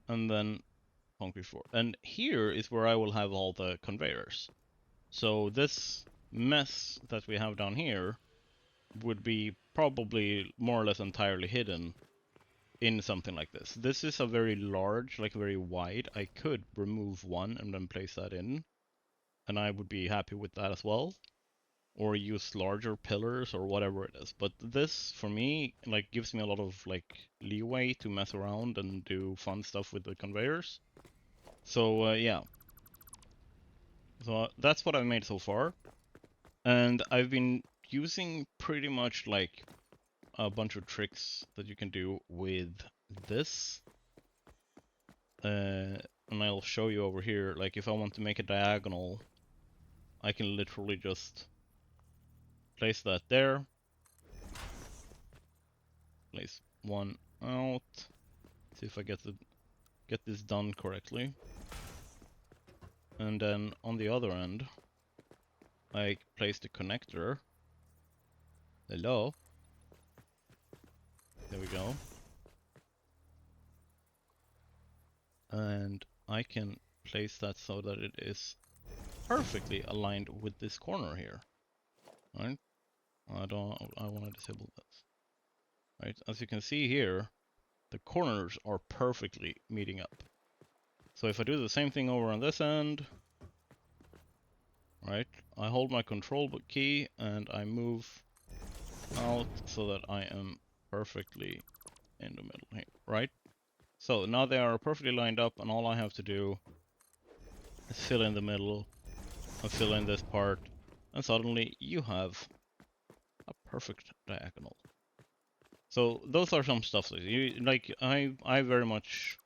and then concrete floor. And here is where I will have all the conveyors. So this mess that we have down here would be probably more or less entirely hidden in something like this. This is a very large, like very wide. I could remove one and then place that in, and I would be happy with that as well. Or use larger pillars or whatever it is. But this, for me, like gives me a lot of like leeway to mess around and do fun stuff with the conveyors. So yeah. So that's what I've made so far. And I've been using pretty much like a bunch of tricks that you can do with this. And I'll show you over here, like if I want to make a diagonal, I can literally just place that there. Place one out. See if I get this done correctly. And then on the other end, I place the connector. Hello. There we go. And I can place that so that it is perfectly aligned with this corner here. Right? I want to disable this. Right? As you can see here, the corners are perfectly meeting up. So if I do the same thing over on this end, right, I hold my control key and I move out so that I am perfectly in the middle here, right? So now they are perfectly lined up, and all I have to do is fill in the middle and fill in this part, and suddenly you have a perfect diagonal. So those are some stuff that you like. I very much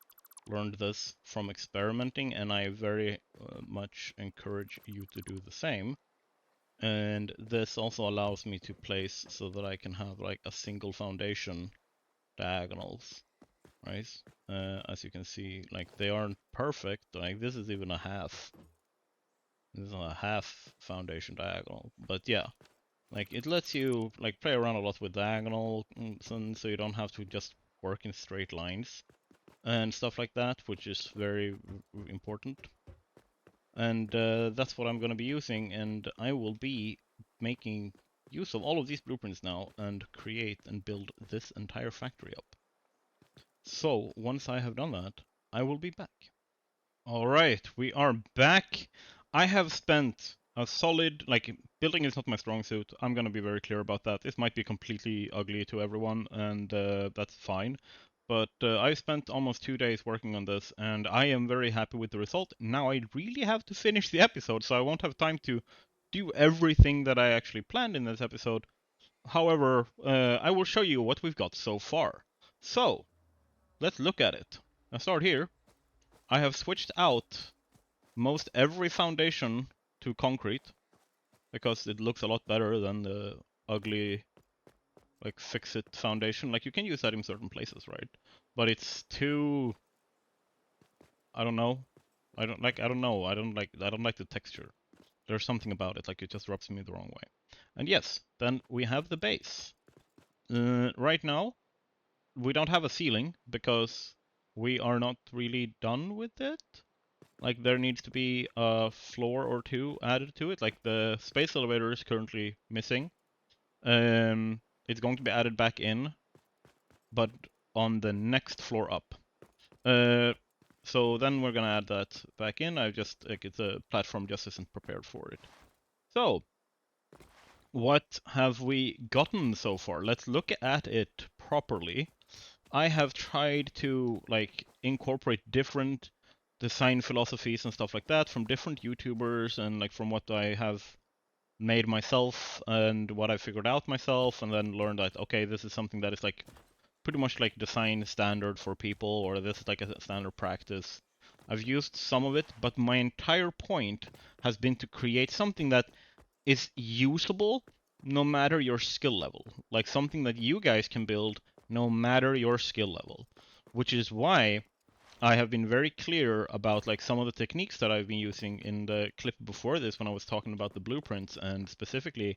learned this from experimenting, and I very much encourage you to do the same. And this also allows me to place so that I can have like a single foundation diagonals, right? As you can see, like they aren't perfect. Like this is even a half. This is a half foundation diagonal, but yeah, like it lets you like play around a lot with diagonals, so you don't have to just work in straight lines and stuff like that, which is very important. And that's what I'm going to be using, and I will be making use of all of these blueprints now and create and build this entire factory up. So once I have done that, I will be back. All right, we are back. I have spent a solid, like, building is not my strong suit. I'm going to be very clear about that. This might be completely ugly to everyone, and that's fine. But I spent almost 2 days working on this, and I am very happy with the result. Now I really have to finish the episode, so I won't have time to do everything that I actually planned in this episode. However, I will show you what we've got so far. So, let's look at it. I'll start here. I have switched out most every foundation to concrete because it looks a lot better than the ugly like Fix-It foundation. Like you can use that in certain places, right? But it's too, I don't know. I don't like the texture. There's something about it, like it just rubs me the wrong way. And yes, then we have the base. Right now, we don't have a ceiling because we are not really done with it. Like there needs to be a floor or two added to it. Like the space elevator is currently missing. It's going to be added back in, but on the next floor up. So then we're gonna add that back in. I just like the platform just isn't prepared for it. So what have we gotten so far? Let's look at it properly. I have tried to like incorporate different design philosophies and stuff like that from different YouTubers and like from what I have made myself and what I figured out myself, and then learned that okay, this is something that is like pretty much like design standard for people, or this is like a standard practice. I've used some of it, but my entire point has been to create something that is usable no matter your skill level. Like something that you guys can build no matter your skill level. Which is why I have been very clear about like some of the techniques that I've been using in the clip before this when I was talking about the blueprints, and specifically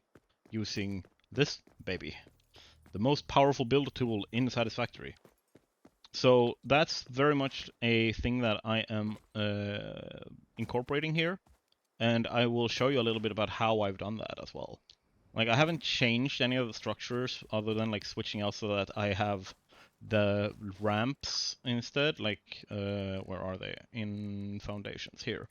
using this baby, the most powerful build tool in Satisfactory. So that's very much a thing that I am incorporating here, and I will show you a little bit about how I've done that as well. Like I haven't changed any of the structures other than like switching out so that I have the ramps instead. Like where are they? In foundations here.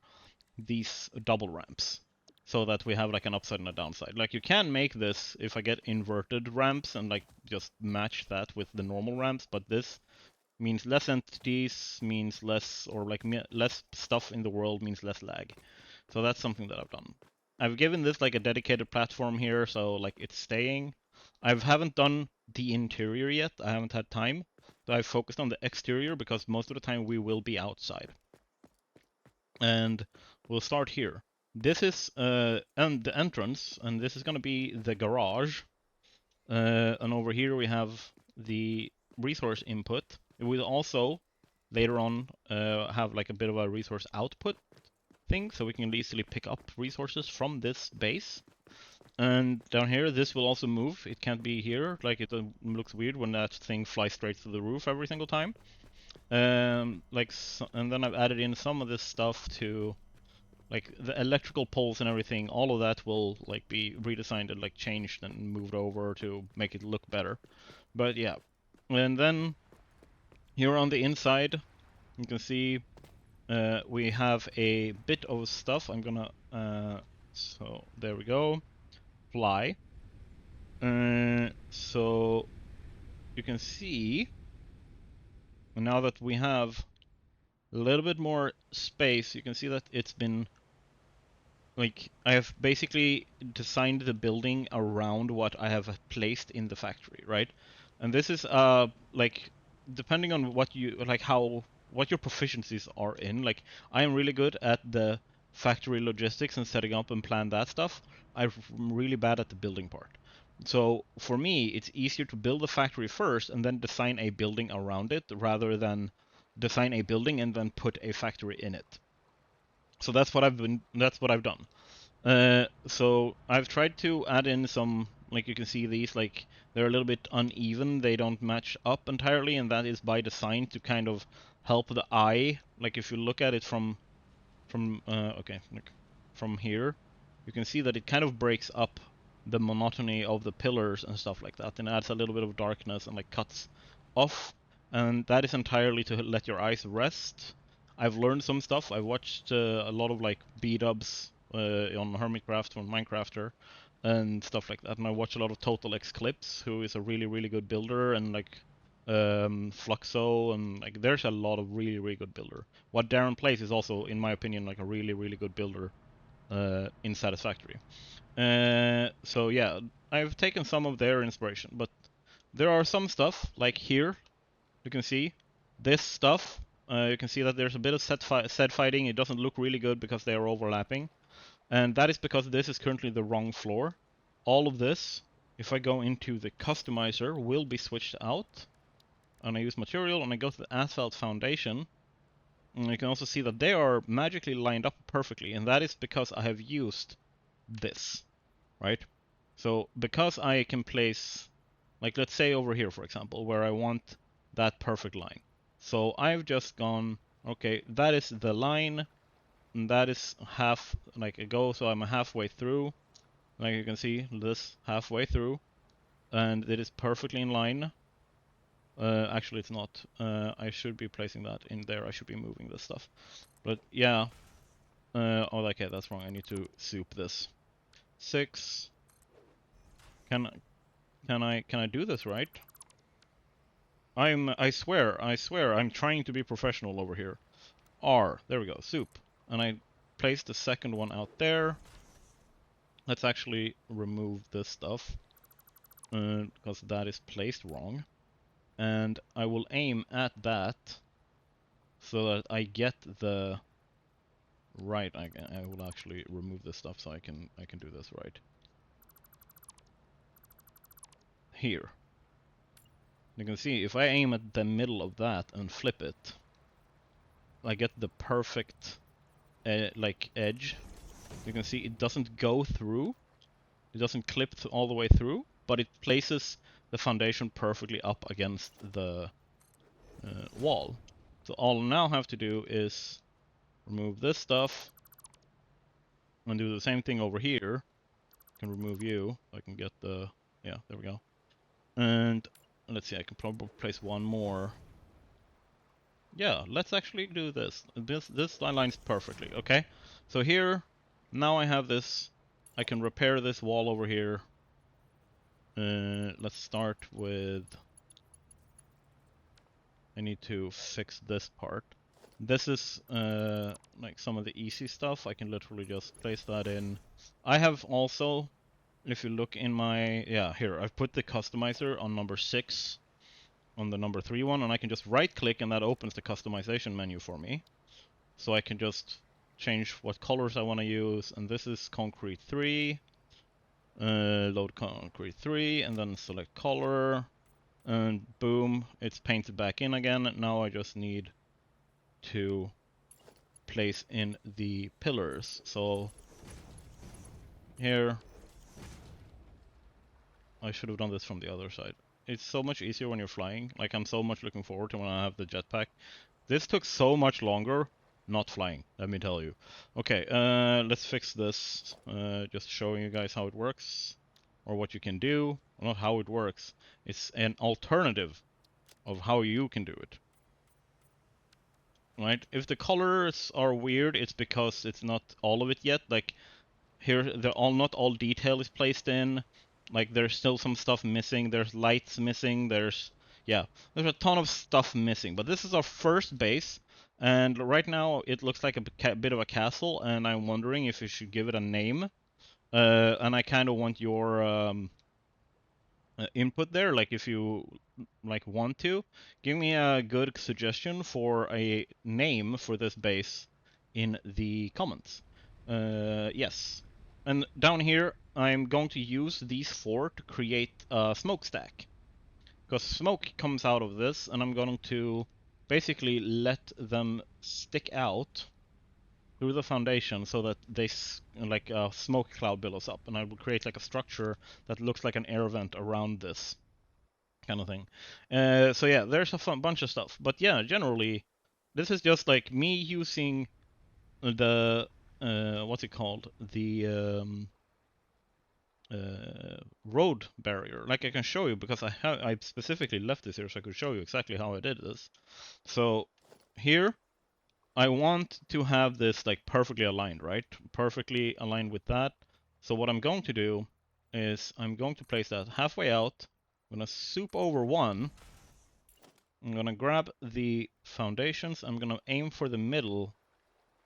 These double ramps. So that we have like an upside and a downside. Like you can make this if I get inverted ramps and like just match that with the normal ramps, but this means less entities, means less, or like less stuff in the world means less lag. So that's something that I've done. I've given this like a dedicated platform here, so like it's staying. I haven't done the interior yet. I haven't had time. So I've focused on the exterior because most of the time we will be outside. And we'll start here. This is and the entrance, and this is going to be the garage. And over here we have the resource input. It will also later on have like a bit of a resource output thing, so we can easily pick up resources from this base. And down here, this will also move. It can't be here, like it looks weird when that thing flies straight to the roof every single time. And then I've added in some of this stuff to like the electrical poles and everything. All of that will like be redesigned and like changed and moved over to make it look better. But yeah, and then here on the inside, you can see we have a bit of stuff. I'm gonna so there we go, fly. So you can see now that we have a little bit more space, you can see that it's been like I have basically designed the building around what I have placed in the factory, right? And this is like depending on what you like how what your proficiencies are in. Like I am really good at the factory logistics and setting up and plan that stuff. I'm really bad at the building part. So for me, it's easier to build the factory first and then design a building around it rather than design a building and then put a factory in it. So that's what I've done. So I've tried to add in some, like you can see these, like they're a little bit uneven. They don't match up entirely, and that is by design to kind of help the eye. Like if you look at it from here, you can see that it kind of breaks up the monotony of the pillars and stuff like that, and adds a little bit of darkness and like cuts off. And that is entirely to let your eyes rest. I've learned some stuff. I've watched a lot of like B-dubs on Hermitcraft, on Minecrafter, and stuff like that. And I watch a lot of Total X Clips, who is a really, really good builder, and like Fluxo, and like there's a lot of really, really good builder. What Darren plays is also, in my opinion, like a really, really good builder in Satisfactory. So yeah, I've taken some of their inspiration, but there are some stuff like here. You can see this stuff. You can see that there's a bit of set fighting. It doesn't look really good because they are overlapping. And that is because this is currently the wrong floor. All of this, if I go into the customizer, will be switched out. And I use material and I go to the asphalt foundation. And you can also see that they are magically lined up perfectly. And that is because I have used this, right? So because I can place, like let's say over here, for example, where I want that perfect line. So I've just gone, okay, that is the line, and that is half, like it goes, so I'm halfway through. Like you can see, this halfway through, and it is perfectly in line. Actually, it's not. I should be placing that in there. I should be moving this stuff. But yeah. Oh, okay, that's wrong. I need to soup this. 6. Can I do this right? I swear, I'm trying to be professional over here. R, there we go, soup. And I placed the second one out there. Let's actually remove this stuff, because that is placed wrong. And I will aim at that so that I get the right. I will actually remove this stuff so I can do this right. Here. You can see if I aim at the middle of that and flip it, I get the perfect like edge. You can see it doesn't go through. It doesn't clip all the way through, but it places the foundation perfectly up against the wall. So all I now have to do is remove this stuff and do the same thing over here. I can remove you. I can get the, yeah, there we go. And let's see, I can probably place one more. Yeah, let's actually do this. This aligns perfectly, okay? So here, now I have this. I can repair this wall over here. Let's start with, I need to fix this part. This is like some of the easy stuff. I can literally just place that in. I have also, if you look in my, yeah, here, I've put the customizer on number 6, on the number 3 one, and I can just right click and that opens the customization menu for me. So I can just change what colors I want to use, and this is concrete 3. Load concrete 3, and then select color, and boom, it's painted back in again. Now I just need to place in the pillars. So here, I should have done this from the other side. It's so much easier when you're flying. Like, I'm so much looking forward to when I have the jetpack. This took so much longer not flying, let me tell you. Okay, let's fix this. Just showing you guys how it works, or what you can do. Not how it works. It's an alternative of how you can do it. Right? If the colors are weird, it's because it's not all of it yet. Like here, not all detail is placed in. Like there's still some stuff missing. There's lights missing. There's a ton of stuff missing. But this is our first base, and right now it looks like a bit of a castle. And I'm wondering if we should give it a name. And I kind of want your input there. Like if you want to give me a good suggestion for a name for this base in the comments. Yes. And down here, I'm going to use these 4 to create a smokestack. Because smoke comes out of this, and I'm going to basically let them stick out through the foundation so that they, like a smoke cloud billows up. And I will create like a structure that looks like an air vent around this kind of thing. So yeah, there's a bunch of stuff. But yeah, generally, this is just like me using the what's it called? The road barrier. Like I can show you because I specifically left this here so I could show you exactly how I did this. So here I want to have this like perfectly aligned, right? Perfectly aligned with that. So what I'm going to do is I'm going to place that halfway out. I'm gonna soup over 1. I'm gonna grab the foundations. I'm gonna aim for the middle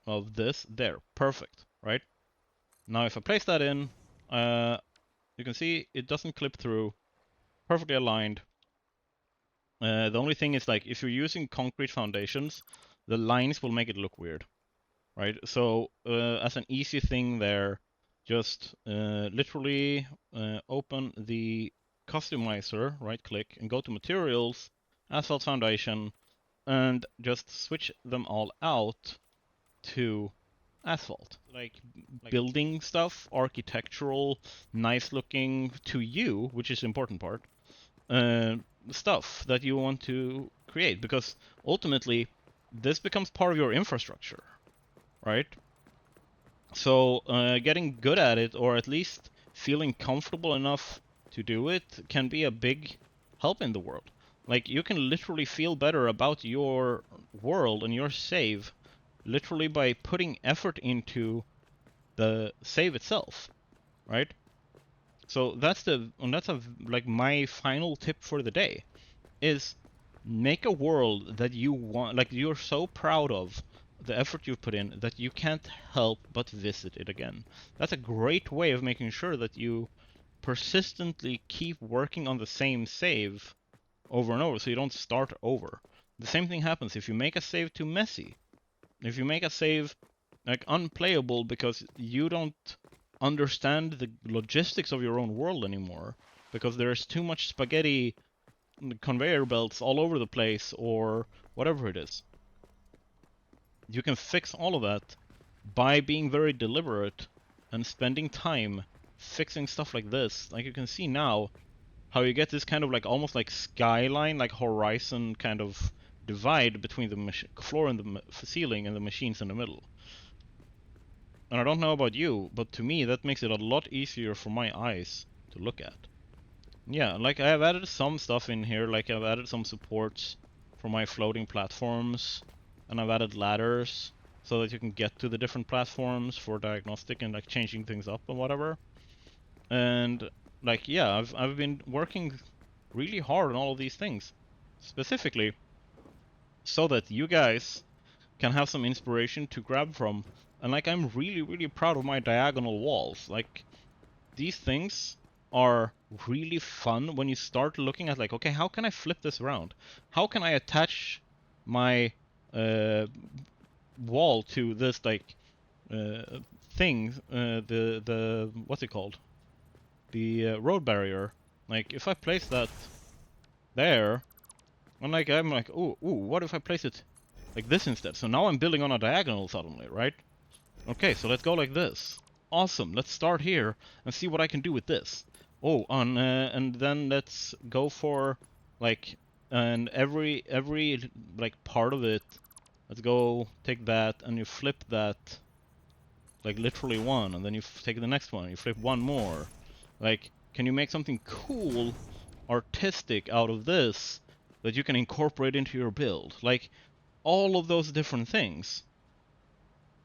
of this. There, perfect, right? Now if I place that in, you can see it doesn't clip through, perfectly aligned. The only thing is like if you're using concrete foundations, the lines will make it look weird, right? So as an easy thing there, just literally open the customizer, right click, and go to materials, asphalt foundation, and just switch them all out to asphalt. Like building stuff, architectural, nice looking to you, which is the important part, stuff that you want to create, because ultimately this becomes part of your infrastructure, right? So getting good at it, or at least feeling comfortable enough to do it, can be a big help in the world. Like, you can literally feel better about your world and your save literally by putting effort into the save itself, right? So that's like my final tip for the day, is make a world that you want, like you're so proud of the effort you've put in that you can't help but visit it again. That's a great way of making sure that you persistently keep working on the same save over and over, so you don't start over. The same thing happens if you make a save too messy. If you make a save like unplayable because you don't understand the logistics of your own world anymore, because there's too much spaghetti conveyor belts all over the place, or whatever it is. You can fix all of that by being very deliberate and spending time fixing stuff like this. Like, you can see now how you get this kind of like almost like skyline, like horizon kind of divide between the floor and the ceiling and the machines in the middle. And I don't know about you, but to me that makes it a lot easier for my eyes to look at. Yeah, like I have added some stuff in here, like I've added some supports for my floating platforms, and I've added ladders so that you can get to the different platforms for diagnostic and like changing things up and whatever. And like, yeah, I've been working really hard on all of these things, specifically so that you guys can have some inspiration to grab from. And like, I'm really proud of my diagonal walls. Like, these things are really fun when you start looking at like, okay, how can I flip this around? How can I attach my wall to this like thing, the what's it called? The road barrier. Like, if I place that there, I'm like, ooh, what if I place it like this instead? So now I'm building on a diagonal suddenly, right? Okay, so let's go like this. Awesome, let's start here and see what I can do with this. Oh, and then let's go for like, and every like part of it, let's go take that and you flip that, like literally one, and then you take the next one and you flip one more. Like, can you make something cool, artistic out of this that you can incorporate into your build? Like, all of those different things.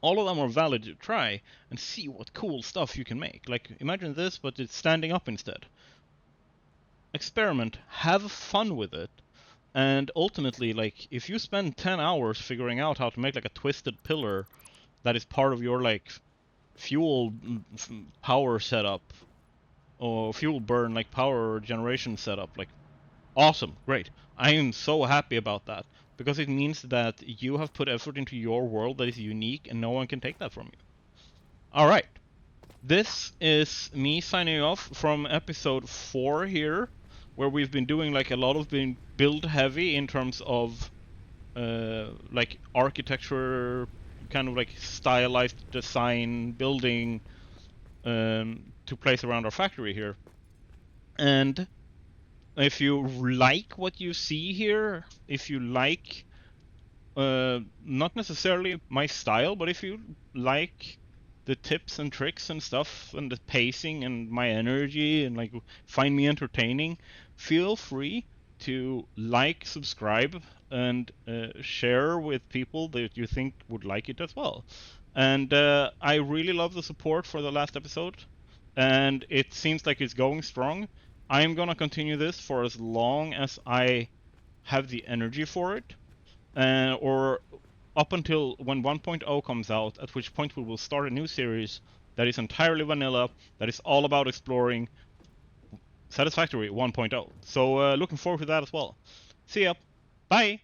All of them are valid to try and see what cool stuff you can make. Like, imagine this, but it's standing up instead. Experiment, have fun with it, and ultimately, like, if you spend 10 hours figuring out how to make like a twisted pillar that is part of your like fuel power setup, or fuel burn, like power generation setup, like, awesome, great. I am so happy about that, because it means that you have put effort into your world that is unique and no one can take that from you. Alright, this is me signing off from episode 4 here, where we've been doing like a lot of being build heavy in terms of like architecture, kind of like stylized design building to place around our factory here. And if you like what you see here, if you like not necessarily my style, but if you like the tips and tricks and stuff and the pacing and my energy and like find me entertaining, feel free to like, subscribe, and share with people that you think would like it as well. And I really love the support for the last episode, and it seems like it's going strong. I'm gonna continue this for as long as I have the energy for it, or up until when 1.0 comes out, at which point we will start a new series that is entirely vanilla, that is all about exploring Satisfactory 1.0. So looking forward to that as well. See ya. Bye.